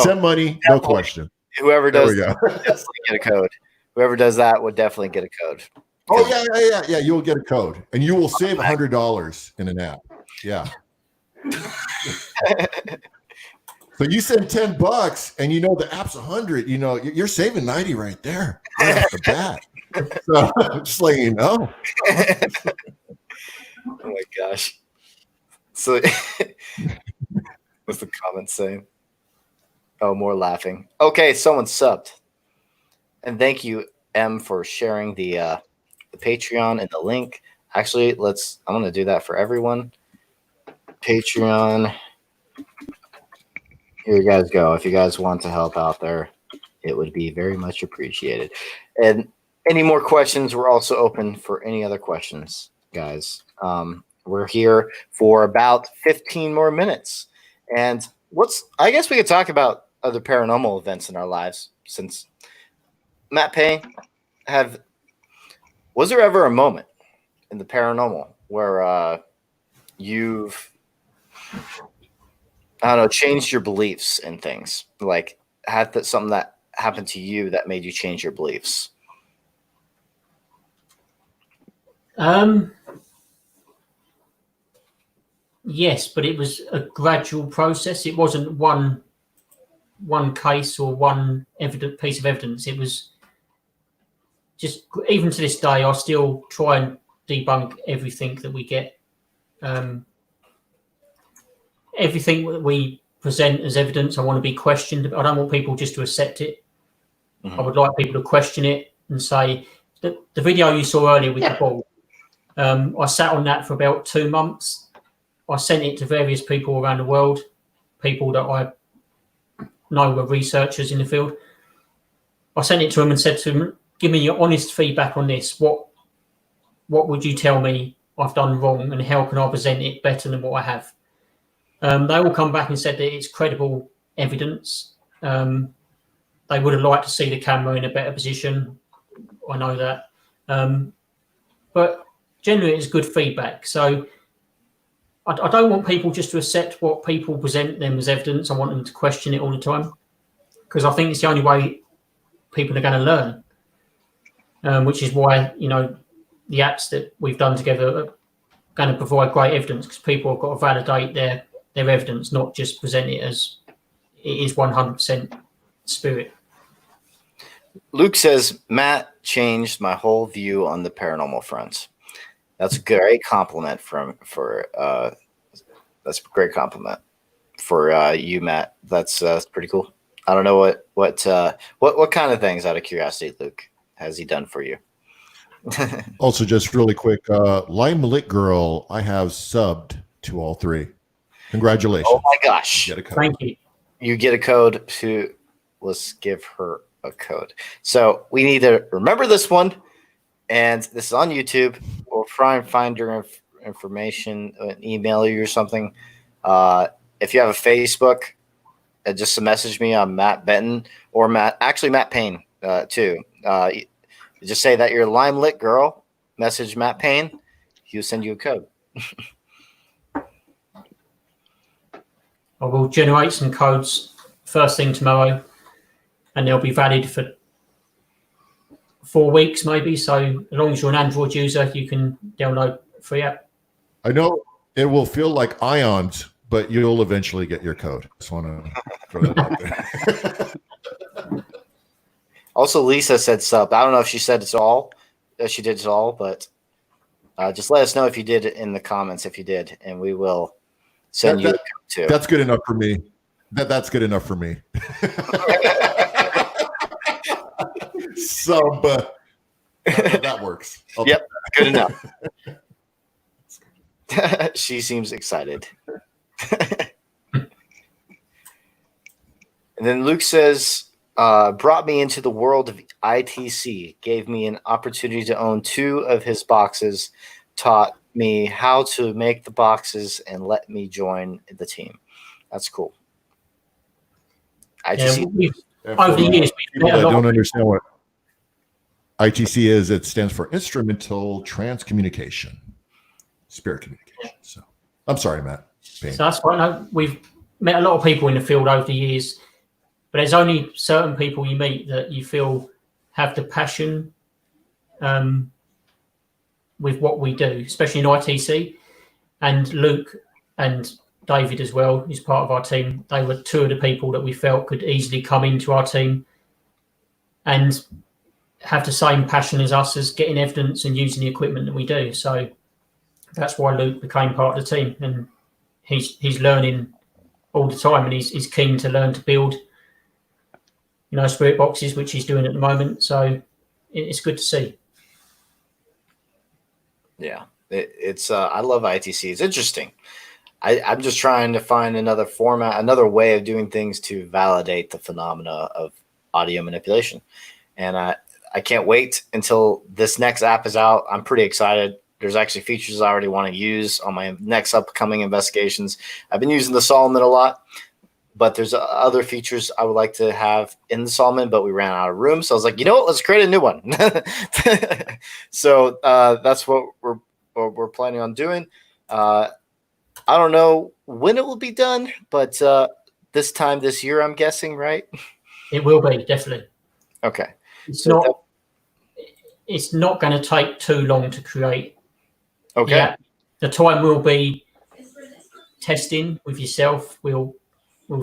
send money, no question. Whoever does that would definitely get a code. Whoever does that would definitely get a code. Oh yeah. You will get a code, and you will save $100 in an app. Yeah. So you send $10, and you know the app's 100. You know you're saving 90 right there right off the bat. So just letting you know. Oh my gosh. So what's the comment saying? Oh, more laughing. Okay, someone subbed. And thank you, M, for sharing the Patreon and the link. Actually, I'm gonna do that for everyone. Patreon. Here you guys go. If you guys want to help out there, it would be very much appreciated. And any more questions, we're also open for any other questions, guys. We're here for about 15 more minutes. And I guess we could talk about other paranormal events in our lives, since Matt Payne, was there ever a moment in the paranormal where you've, I don't know, changed your beliefs in things? Like, had something that happened to you that made you change your beliefs? Yes, but it was a gradual process. It wasn't one case or one piece of evidence. It was just, even to this day, I still try and debunk everything that we get. Everything that we present as evidence, I want to be questioned. I don't want people just to accept it. Mm-hmm. I would like people to question it and say, the video you saw earlier with the ball, I sat on that for about 2 months. I sent it to various people around the world, people that I know were researchers in the field. I sent it to them and said to them, give me your honest feedback on this. What would you tell me I've done wrong, and how can I present it better than what I have? They all come back and said that it's credible evidence. They would have liked to see the camera in a better position. I know that. But generally, it's good feedback. So I don't want people just to accept what people present them as evidence. I want them to question it all the time, because I think it's the only way people are going to learn, which is why, the apps that we've done together are going to provide great evidence, because people have got to validate their evidence, not just present it as it is 100% spirit. Luke says, Matt changed my whole view on the paranormal front. That's a great compliment that's a great compliment for you, Matt. That's pretty cool. I don't know what kind of things, out of curiosity, Luke, has he done for you? Also, just really quick, Lime Lit Girl, I have subbed to all three. Congratulations. Oh my gosh. You get a code. Thank you. You get a code to, let's give her a code. So we need to remember this one. And this is on YouTube. We'll try and find your information, email you or something. If you have a Facebook, just message me on Matt Benton or Matt Payne too. Just say that you're a Lime Lit Girl. Message Matt Payne. He'll send you a code. I will generate some codes first thing tomorrow, and they'll be valid for 4 weeks maybe. So as long as you're an Android user, you can download free app. I know it will feel like ions, but you'll eventually get your code. Just want to throw that out there. Also, Lisa said sub. I don't know if she said it's all. She did it all, but just let us know if you did it in the comments if you did, and we will send you a code too. That's good enough for me. That's good enough for me. Sub. That works. Yep, good enough. She seems excited. And then Luke says, brought me into the world of ITC, gave me an opportunity to own 2 of his boxes, taught me how to make the boxes, and let me join the team. That's cool. ITC. Over the years, people that don't understand what ITC is, it stands for Instrumental Transcommunication, Spirit Communication. So I'm sorry, Matt Payne. So that's right. No, we've met a lot of people in the field over the years, but there's only certain people you meet that you feel have the passion with what we do, especially in ITC. And Luke and David as well, who's part of our team, they were 2 of the people that we felt could easily come into our team and have the same passion as us as getting evidence and using the equipment that we do. So that's why Luke became part of the team, and he's learning all the time, and he's keen to learn to build, spirit boxes, which he's doing at the moment. So it's good to see. Yeah, it's I love ITC. It's interesting. I'm just trying to find another format, another way of doing things to validate the phenomena of audio manipulation. And I can't wait until this next app is out. I'm pretty excited. There's actually features I already want to use on my next upcoming investigations. I've been using the Solomon a lot, but there's other features I would like to have in the Solomon, but we ran out of room. So I was like, you know what? Let's create a new one. So that's what we're planning on doing. I don't know when it will be done, but this time this year, I'm guessing, right? It will be, definitely. Okay. It's not going to take too long to create. Okay. Yeah, the time will be testing with yourself. We'll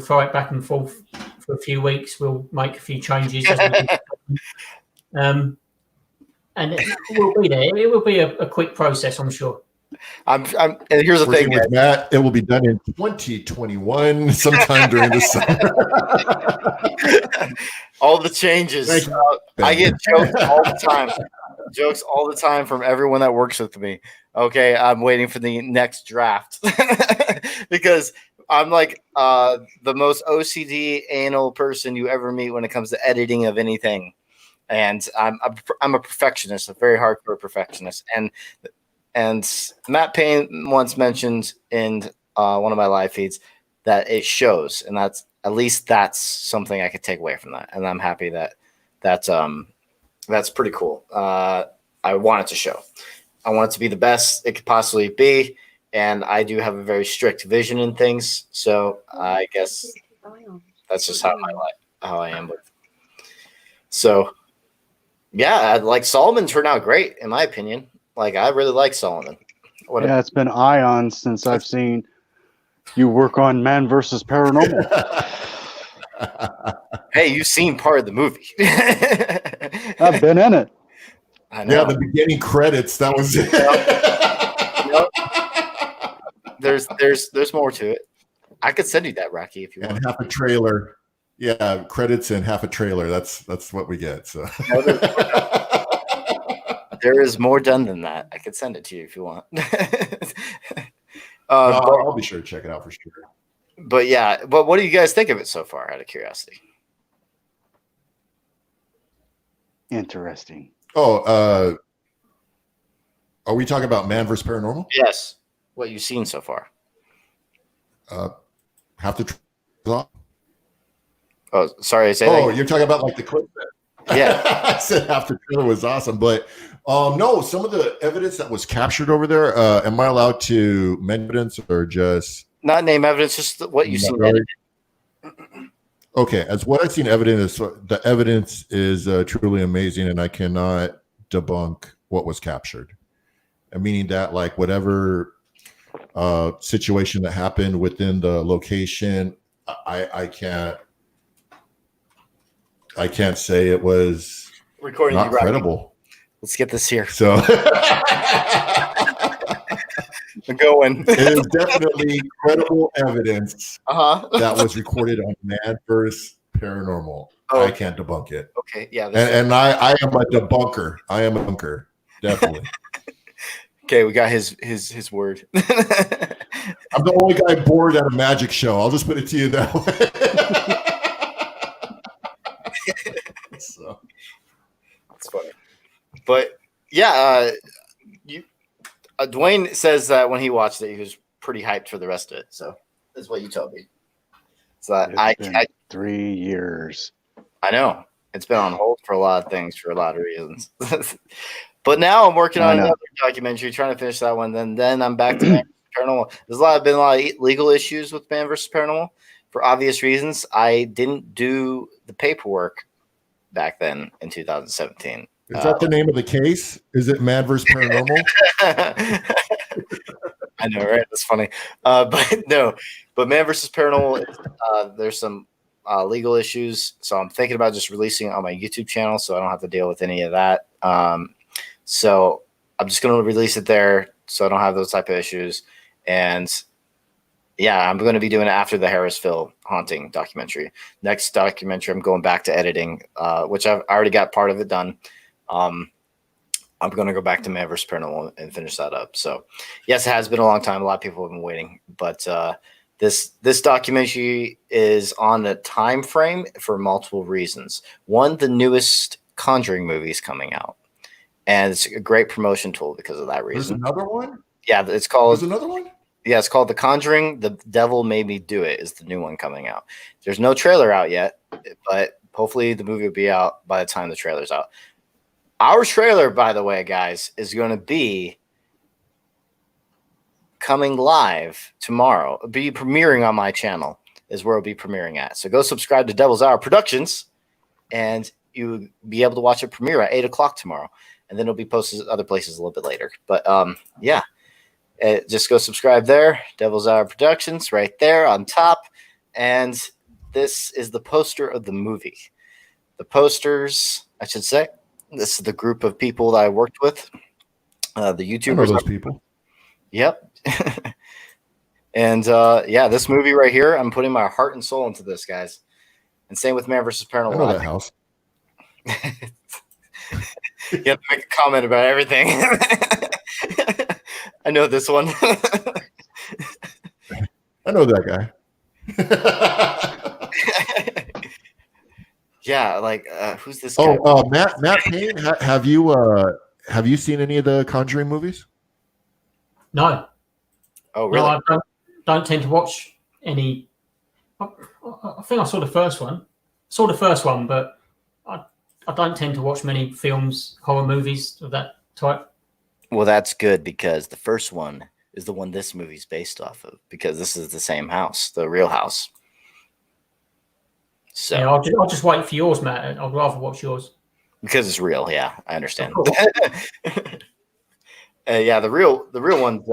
throw it back and forth for a few weeks. We'll make a few changes. And it will be there. It will be a quick process, I'm sure. And here's the thing, with Matt, it will be done in 2021, sometime during the summer. All the changes. I get jokes all the time. Jokes all the time from everyone that works with me. Okay, I'm waiting for the next draft because I'm like the most OCD anal person you ever meet when it comes to editing of anything, and I'm a perfectionist, a very hardcore perfectionist, and Matt Payne once mentioned in one of my live feeds that it shows, and that's something I could take away from that, and I'm happy that's pretty cool. I want it to show. I want it to be the best it could possibly be, and I do have a very strict vision in things, so I guess that's just how I am with. So, yeah, like Solomon turned out great in my opinion. Like I really like Solomon. It's been ions since I've seen you work on Man versus Paranormal. Hey, you've seen part of the movie. I've been in it. I know. Yeah, the beginning credits. That was it. There's more to it. I could send you that, Rocky, if you want. And half a trailer. Yeah, credits and half a trailer. That's what we get. So. There is more done than that. I could send it to you if you want. I'll be sure to check it out for sure. But yeah, but what do you guys think of it so far, out of curiosity? Interesting. Oh, are we talking about Man vs. Paranormal? Yes. What you've seen so far? Have to. Oh, sorry. You're talking about like the clip. Yeah. I said half the trailer was awesome, but no, some of the evidence that was captured over there. Am I allowed to mention evidence or just not name evidence? Just what you've seen. Really? Okay, as what I've seen evidence, the evidence is truly amazing, and I cannot debunk what was captured. Meaning that, like, whatever situation that happened within the location, I can't say it was recording not credible. Let's get this here. So we're going. It is definitely credible evidence that was recorded on Man vs. Paranormal. Oh. I can't debunk it. Okay, yeah. And I am a debunker. I am a debunker. Definitely. Okay, we got his word. I'm the only guy bored at a magic show. I'll just put it to you that way. So. That's funny. But yeah, Dwayne says that when he watched it, he was pretty hyped for the rest of it. So that's what you told me. So I 3 years. I know it's been on hold for a lot of things for a lot of reasons. But now I'm working on another documentary, trying to finish that one. Then I'm back to Man vs. Paranormal. There's been a lot of legal issues with Man vs. Paranormal for obvious reasons. I didn't do the paperwork back then in 2017. Is that the name of the case? Is it Man vs. Paranormal? I know, right? That's funny. But no, but Man vs. Paranormal, there's some legal issues. So I'm thinking about just releasing it on my YouTube channel so I don't have to deal with any of that. So I'm just going to release it there so I don't have those type of issues. And yeah, I'm going to be doing it after the Harrisville haunting documentary. Next documentary, I'm going back to editing, which I've already got part of it done. I'm going to go back to Man vs. Paranormal and finish that up. So yes, it has been a long time. A lot of people have been waiting, but this documentary is on a time frame for multiple reasons. One, the newest Conjuring movie is coming out, and it's a great promotion tool because of that reason. There's another one? Yeah, it's called. There's another one? Yeah, it's called The Conjuring. The Devil Made Me Do It is the new one coming out. There's no trailer out yet, but hopefully the movie will be out by the time the trailer's out. Our trailer, by the way, guys, is going to be coming live tomorrow. It'll be premiering on my channel is where it'll be premiering at. So go subscribe to Devil's Hour Productions, and you'll be able to watch it premiere at 8 o'clock tomorrow. And then it'll be posted other places a little bit later. But yeah, just go subscribe there. Devil's Hour Productions right there on top. And this is the poster of the movie. The posters, I should say. This is the group of people that I worked with. The YouTubers. I know those people. Yep. And yeah, this movie right here, I'm putting my heart and soul into this, guys. And same with Man vs. Paranormal. I know that house. You have to make a comment about everything. I know this one. I know that guy. Yeah, like who's this guy? Matt Payne. Have you seen any of the Conjuring movies? No. Oh, really? No, I don't tend to watch any. I think I saw the first one. But I don't tend to watch many films, horror movies of that type. Well, that's good because the first one is the one this movie's based off of because this is the same house, the real house. So yeah, I'll just wait for yours, Matt. I'd rather watch yours because it's real. Yeah, I understand. Yeah, the real ones.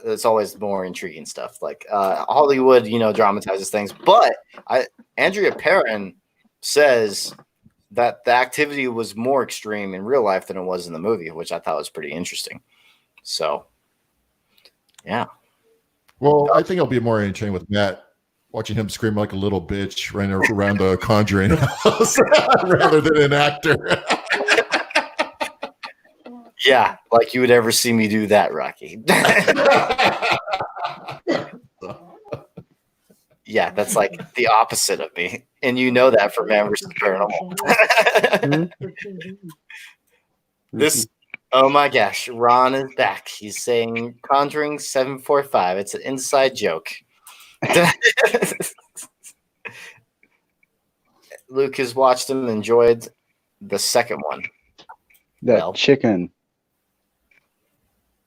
It's always more intriguing stuff. Like Hollywood, dramatizes things. But Andrea Perrin says that the activity was more extreme in real life than it was in the movie, which I thought was pretty interesting. So, yeah. Well, I think I'll be more entertained with Matt watching him scream like a little bitch running around the Conjuring house rather than an actor. Yeah, like you would ever see me do that, Rocky. Yeah, that's like the opposite of me. And you know that for Man vs. Paranormal. This, oh my gosh, Ron is back. He's saying Conjuring 745. It's an inside joke. Luke has watched them, enjoyed the second one. That chicken.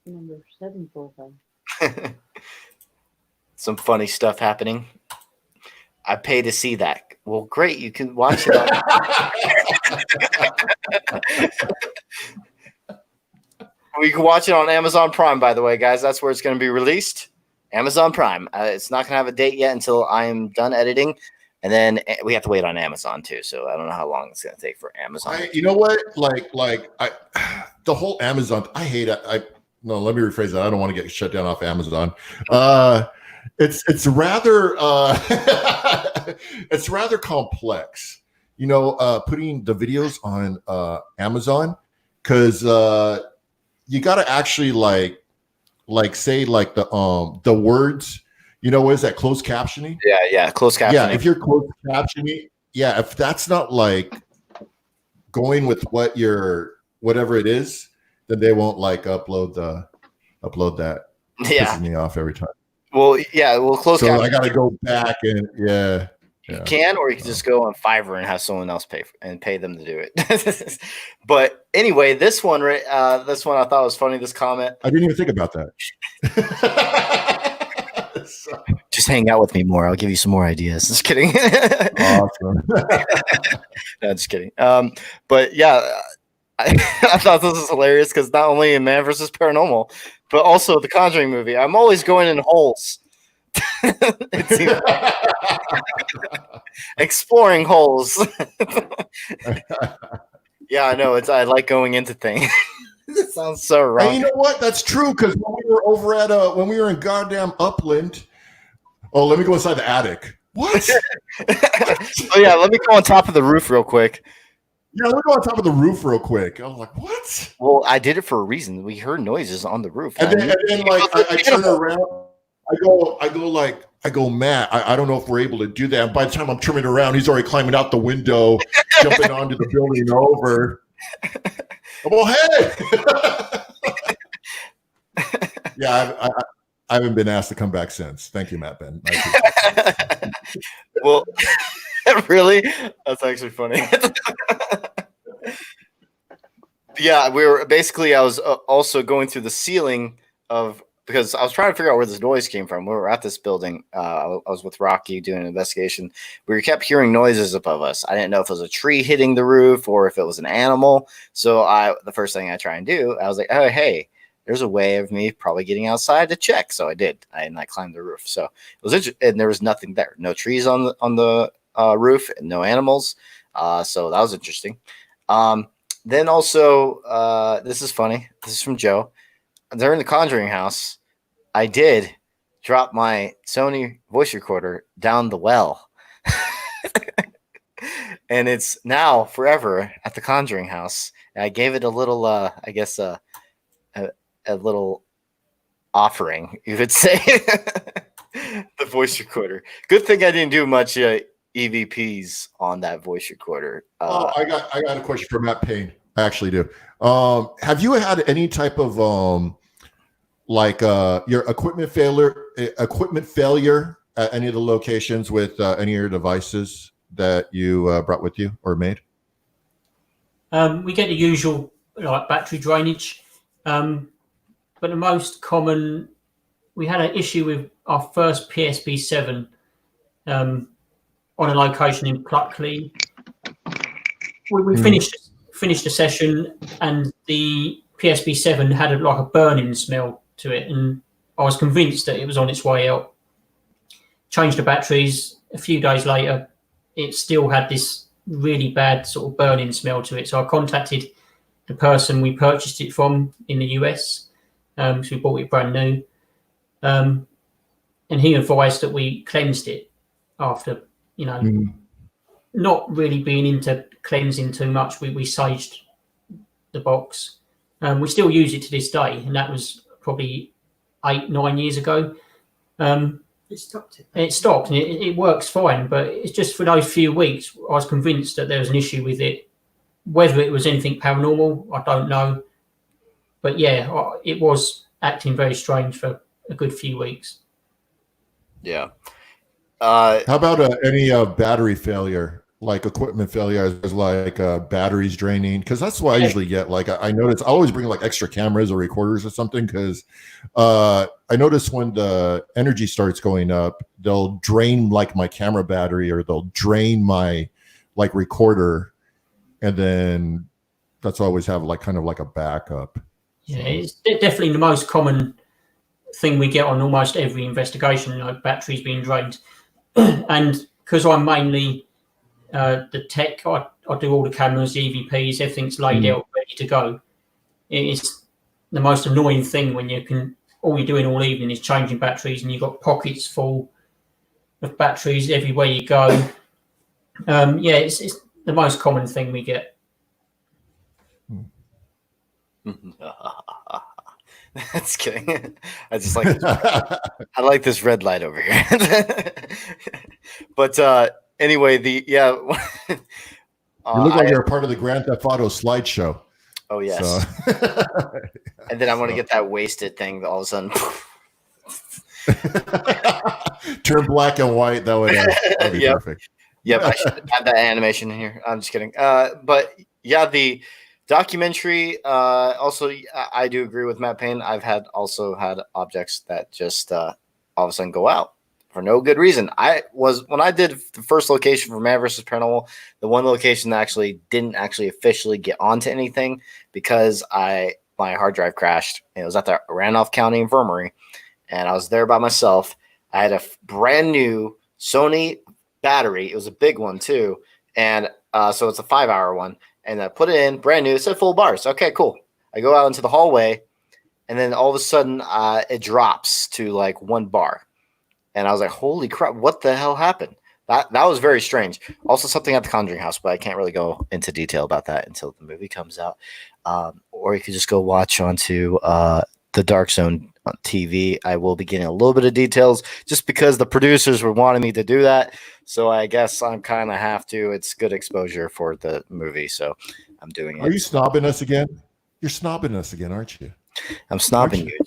Number 745. Some funny stuff happening. I pay to see that. Well, great. You can watch it on. We can watch it on Amazon Prime, by the way, guys. That's where it's going to be released. Amazon Prime. It's not going to have a date yet until I'm done editing. And then we have to wait on Amazon too. So I don't know how long it's going to take for Amazon. You know what? The whole Amazon, I hate it. No, let me rephrase that. I don't want to get shut down off Amazon. It's rather it's rather complex, putting the videos on Amazon, because you got to actually say the words. What is that, closed captioning? Yeah, closed captioning. Yeah, if you're closed captioning, if that's not going with whatever it is, then they won't upload that. Yeah, pisses me off every time. Well, closed captioning. So I got to go back and You can, or you can just go on Fiverr and have someone else pay them to do it. But anyway, this one I thought was funny. This comment. I didn't even think about that. Just hang out with me more. I'll give you some more ideas. Just kidding. Awesome. No, just kidding. But yeah, I thought this was hilarious because not only in Man vs. Paranormal, but also the Conjuring movie, I'm always going in holes. Exploring holes. Yeah, I know. I like going into things. It sounds so wrong. And you know what? That's true, because when we were over at when we were in goddamn Upland. Oh, let me go inside the attic. What? Oh yeah, let me go on top of the roof real quick. Yeah, let me go on top of the roof real quick. I was like, what? Well, I did it for a reason. We heard noises on the roof. And then I turn around. I go, Matt, I don't know if we're able to do that. And by the time I'm turning around, he's already climbing out the window, jumping onto the building over. Well, hey. Yeah, I haven't been asked to come back since. Thank you, Matt Ben. Well, really? That's actually funny. Yeah, I was also going through the ceiling because I was trying to figure out where this noise came from. We were at this building. I was with Rocky doing an investigation. We kept hearing noises above us. I didn't know if it was a tree hitting the roof or if it was an animal. So the first thing I try and do, I was like, oh, hey, there's a way of me probably getting outside to check. So I did. I climbed the roof. So it was interesting. And there was nothing there. No trees on the roof and no animals. So that was interesting. Then also, this is funny. This is from Joe. They're in the Conjuring house. I did drop my Sony voice recorder down the well. And it's now forever at the Conjuring house. And I gave it a little, a little offering, you would say. The voice recorder. Good thing I didn't do much EVPs on that voice recorder. I got a question for Matt Payne. I actually do. Have you had any type of your equipment failure at any of the locations with any of your devices that you brought with you or made? We get the usual battery drainage, but the most common, we had an issue with our first PSB7 on a location in Pluckley. We finished the session and the PSB7 had a burning smell to it, and I was convinced that it was on its way out. Changed the batteries. A few days later, it still had this really bad sort of burning smell to it. So I contacted the person we purchased it from in the US, so we bought it brand new, and he advised that we cleansed it after, not really being into cleansing too much. We saged the box, We still use it to this day, and that was probably 8-9 years ago. It stopped it. It stopped, and it works fine. But it's just for those few weeks, I was convinced that there was an issue with it. Whether it was anything paranormal, I don't know. But yeah, it was acting very strange for a good few weeks. Yeah. How about any battery failure, like equipment failure, as like batteries draining? Because that's what I usually get. Like I notice, I always bring like extra cameras or recorders or something, because I notice when the energy starts going up, they'll drain like my camera battery, or they'll drain my like recorder, and then that's why I always have like kind of like a backup. Yeah, it's definitely the most common thing we get on almost every investigation, batteries being drained. And because I'm mainly the tech, I do all the cameras, the EVPs, everything's laid out, ready to go. It's the most annoying thing when all you're doing all evening is changing batteries, and you've got pockets full of batteries everywhere you go. It's the most common thing we get. That's kidding. I just like I like this red light over here. But anyway, you look like you're a part of the Grand Theft Auto slideshow. Oh yes. So. And then I want to get that wasted thing all of a sudden. Turn black and white. That'd be perfect. Yep, I should have that animation in here. I'm just kidding. But yeah, the documentary. Also, I do agree with Matt Payne. I've also had objects that just all of a sudden go out for no good reason. When I did the first location for Man vs. Paranormal, the one location that didn't officially get onto anything because my hard drive crashed. It was at the Randolph County Infirmary, and I was there by myself. I had a brand new Sony battery. It was a big one too, and so it's a 5-hour one. And I put it in, brand new. It said full bars. Okay, cool. I go out into the hallway, and then all of a sudden, it drops to like 1 bar. And I was like, holy crap, what the hell happened? That was very strange. Also something at the Conjuring House, but I can't really go into detail about that until the movie comes out. Or you could just go watch onto the Dark Zone TV. I will be getting a little bit of details just because the producers were wanting me to do that. So I guess I'm kind of have to. It's good exposure for the movie, so I'm doing it. Are you snobbing us again? You're snobbing us again, aren't you? I'm snobbing you.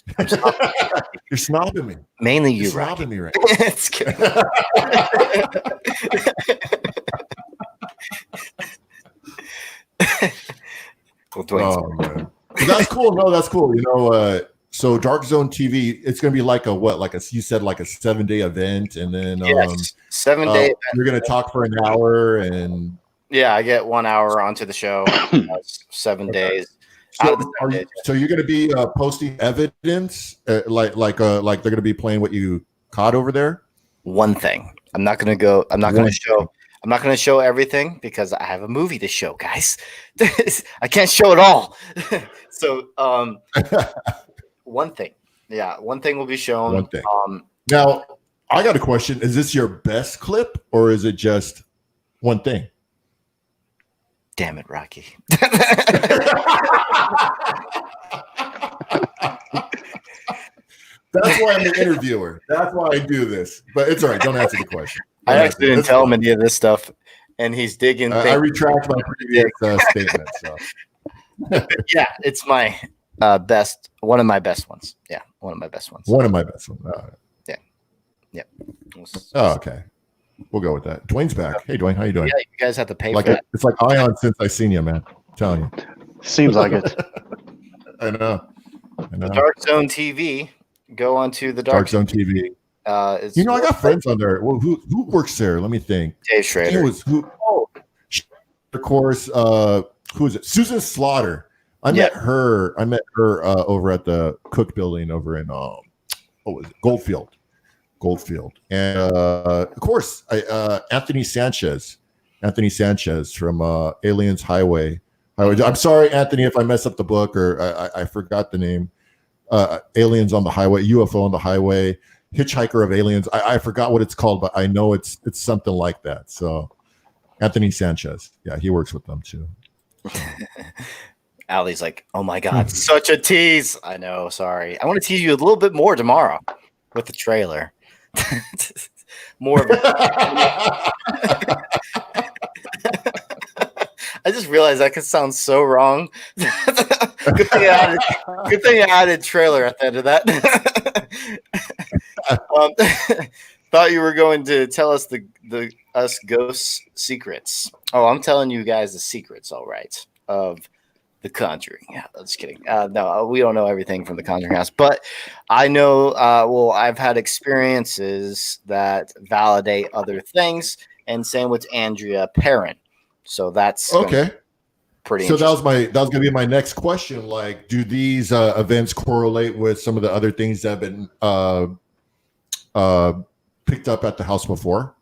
You're snobbing me. Mainly you, You're snobbing me right It's good. Man. That's cool. No, that's cool. So Dark Zone TV, it's going to be like you said, like a 7-day event, and then 7-day. You're going to talk for an hour, and I get 1 hour onto the show. 7 days. So you're going to be posting evidence, like they're going to be playing what you caught over there. One thing, I'm not going to go. I'm not going to show. I'm not going to show everything because I have a movie to show, guys. I can't show it all. So, one thing. Yeah, one thing will be shown. One thing. Now, I got a question. Is this your best clip, or is it just one thing? Damn it, Rocky. That's why I'm the interviewer. That's why I do this. But it's all right. Don't answer the question. I actually didn't tell him any of this stuff, and he's digging. I retract my previous statement. So. Yeah, it's my best. One of my best ones. Yeah, one of my best ones. One of my best ones. Yeah. Yep. Oh, okay. We'll go with that. Dwayne's back. Hey, Dwayne, how you doing? Yeah, you guys have to pay for that. It's like Ion since I seen you, man. I'm telling you. Seems like it. I know. The Dark Zone TV. Go on to the Dark Zone TV. I got friends on there. Well, who works there? Let me think. Dave Schrader. Of course. Who is it? Susan Slaughter. I met her over at the Cook Building over in Goldfield, and of course Anthony Sanchez from Aliens Highway. I'm sorry, Anthony, if I mess up the book or I forgot the name. Aliens on the Highway, UFO on the Highway, Hitchhiker of Aliens. I forgot what it's called, but I know it's something like that. So Anthony Sanchez, yeah, he works with them too. Allie's like, oh my God, such a tease. I know. Sorry. I want to tease you a little bit more tomorrow with the trailer. More of it. I just realized that could sound so wrong. Good thing I added trailer at the end of that. Thought you were going to tell us the us ghosts secrets. Oh, I'm telling you guys the secrets, all right, of The Conjuring. Yeah, just kidding. No, we don't know everything from The Conjuring house, but I know. Well, I've had experiences that validate other things, and same with Andrea Perrin. So that's okay. Pretty. So that was going to be my next question. Like, do these events correlate with some of the other things that have been picked up at the house before?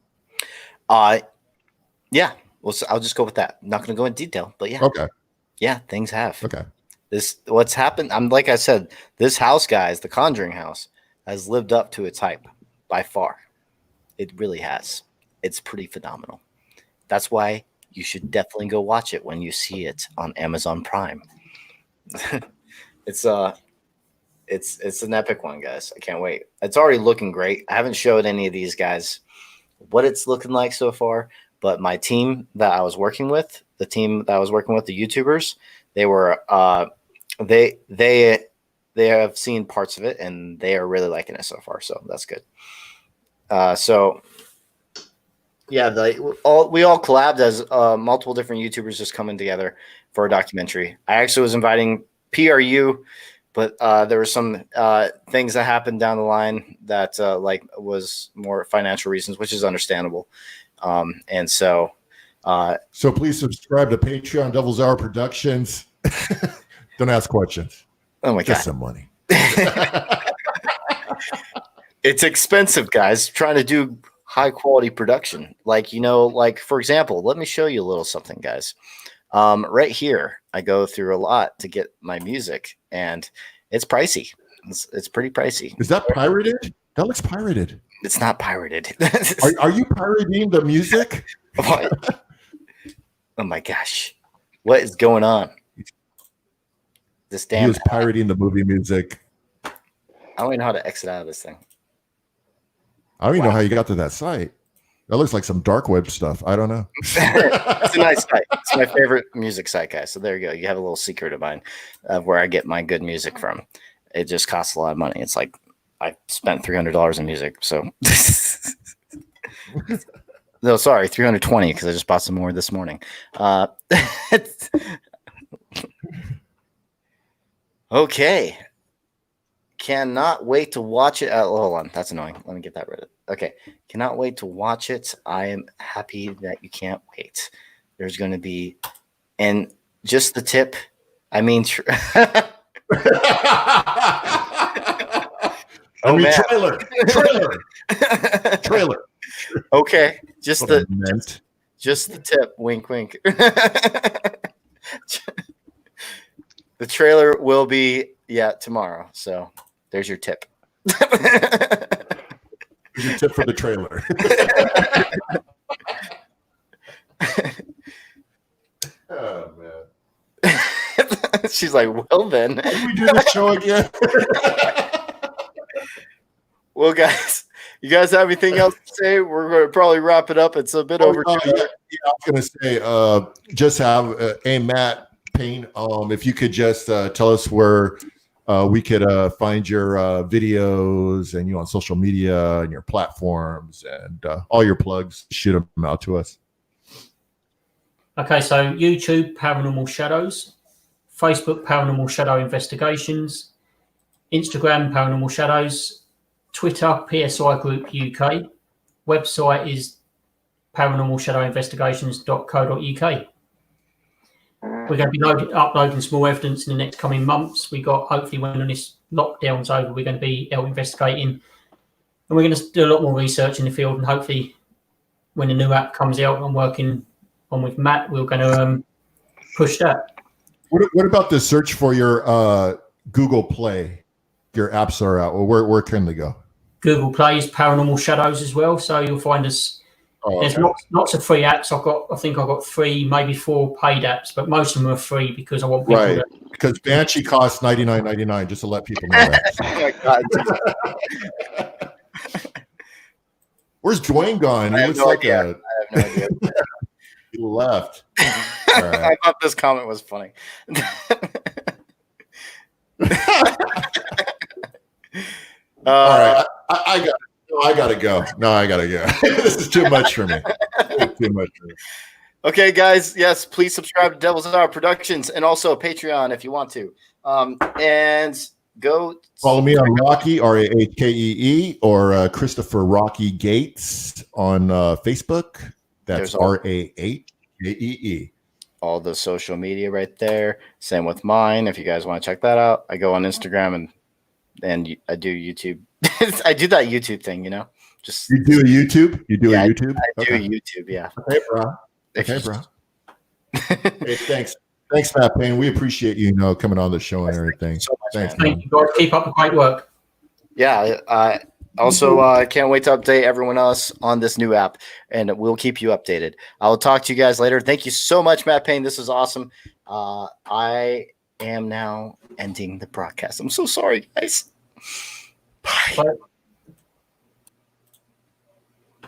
Yeah. Well, so I'll just go with that. I'm not going to go in detail, but yeah. Okay. Yeah, things have. Okay. What's happened? Like I said, this house, guys, the Conjuring house, has lived up to its hype by far. It really has. It's pretty phenomenal. That's why you should definitely go watch it when you see it on Amazon Prime. It's an epic one, guys. I can't wait. It's already looking great. I haven't showed any of these guys what it's looking like so far, but my team that I was working with, the YouTubers, they were they have seen parts of it and they are really liking it so far. So that's good. So yeah, we all collabed as multiple different YouTubers just coming together for a documentary. I actually was inviting PRU, but there were some things that happened down the line that was more financial reasons, which is understandable. And so please subscribe to Patreon, Devil's Hour Productions. Don't ask questions. Oh my God. Just some money. It's expensive, guys, trying to do high quality production. Like for example, let me show you a little something, guys. Right here, I go through a lot to get my music, and it's pricey. It's pretty pricey. Is that pirated? That looks pirated. It's not pirated. Are you pirating the music? What? Oh my gosh. What is going on? This damn. He was pirating the movie music. I don't even know how to exit out of this thing. I don't even know how you got to that site. That looks like some dark web stuff. I don't know. It's a nice site. It's my favorite music site, guys. So there you go. You have a little secret of mine of where I get my good music from. It just costs a lot of money. It's like I spent $300 in music. So no, sorry, 320 because I just bought some more this morning. Okay. Cannot wait to watch it. Hold on. That's annoying. Let me get that rid of it. Okay. Cannot wait to watch it. I am happy that you can't wait. There's going to be, and just the tip. I mean, trailer. Okay. Just the tip. Wink, wink. The trailer will be tomorrow. So there's your tip. Here's your tip for the trailer. Oh man. She's like, well then. Can we do the show again? Well, guys, you guys have anything else to say? We're going to probably wrap it up. It's a bit over. I was going to say, just have Matt Payne. If you could just tell us where we could find your videos and you on social media and your platforms and all your plugs, shoot them out to us. Okay, so YouTube, Paranormal Shadows, Facebook, Paranormal Shadow Investigations, Instagram, Paranormal Shadows, Twitter, PSI Group UK, website is paranormalshadowinvestigations.co.uk. We're going to be uploading some more evidence in the next coming months. Hopefully when this lockdown's over, we're going to be out investigating, and we're going to do a lot more research in the field. And hopefully, when the new app comes out, I'm working on with Matt, we're going to push that. What about the search for your Google Play? Your apps are out. Well, where can they go? Google Play is Paranormal Shadows as well, so you'll find us Oh, There's okay. lots of free apps. I think I've got 3, maybe 4 paid apps, but most of them are free because I want people Right. to. Because Banshee costs $99.99, just to let people know that. Oh my God. Where's Dwayne gone? He I have looks no like idea. I have no idea. he left. I thought this comment was funny. All right, I gotta go. No, I gotta go. This is too much for me. Too much for me. Okay, guys. Yes, please subscribe to Devil's Hour Productions and also Patreon if you want to. And go follow me on Rocky RAHKEE or Christopher Rocky Gates on Facebook. That's RAHKEE. All the social media right there. Same with mine. If you guys want to check that out, I go on Instagram and I do YouTube. I do that YouTube thing, you know. Just you do a YouTube. You do a YouTube. I do YouTube. Yeah. Okay, bro. Okay, bro. Hey, thanks. Thanks, Matt Payne. We appreciate you, coming on the show and everything. So much, thanks, Thank you, guys. Keep up the great work. Yeah. Also, can't wait to update everyone else on this new app, and we'll keep you updated. I'll talk to you guys later. Thank you so much, Matt Payne. This is awesome. I am now ending the broadcast. I'm so sorry, guys. Bye.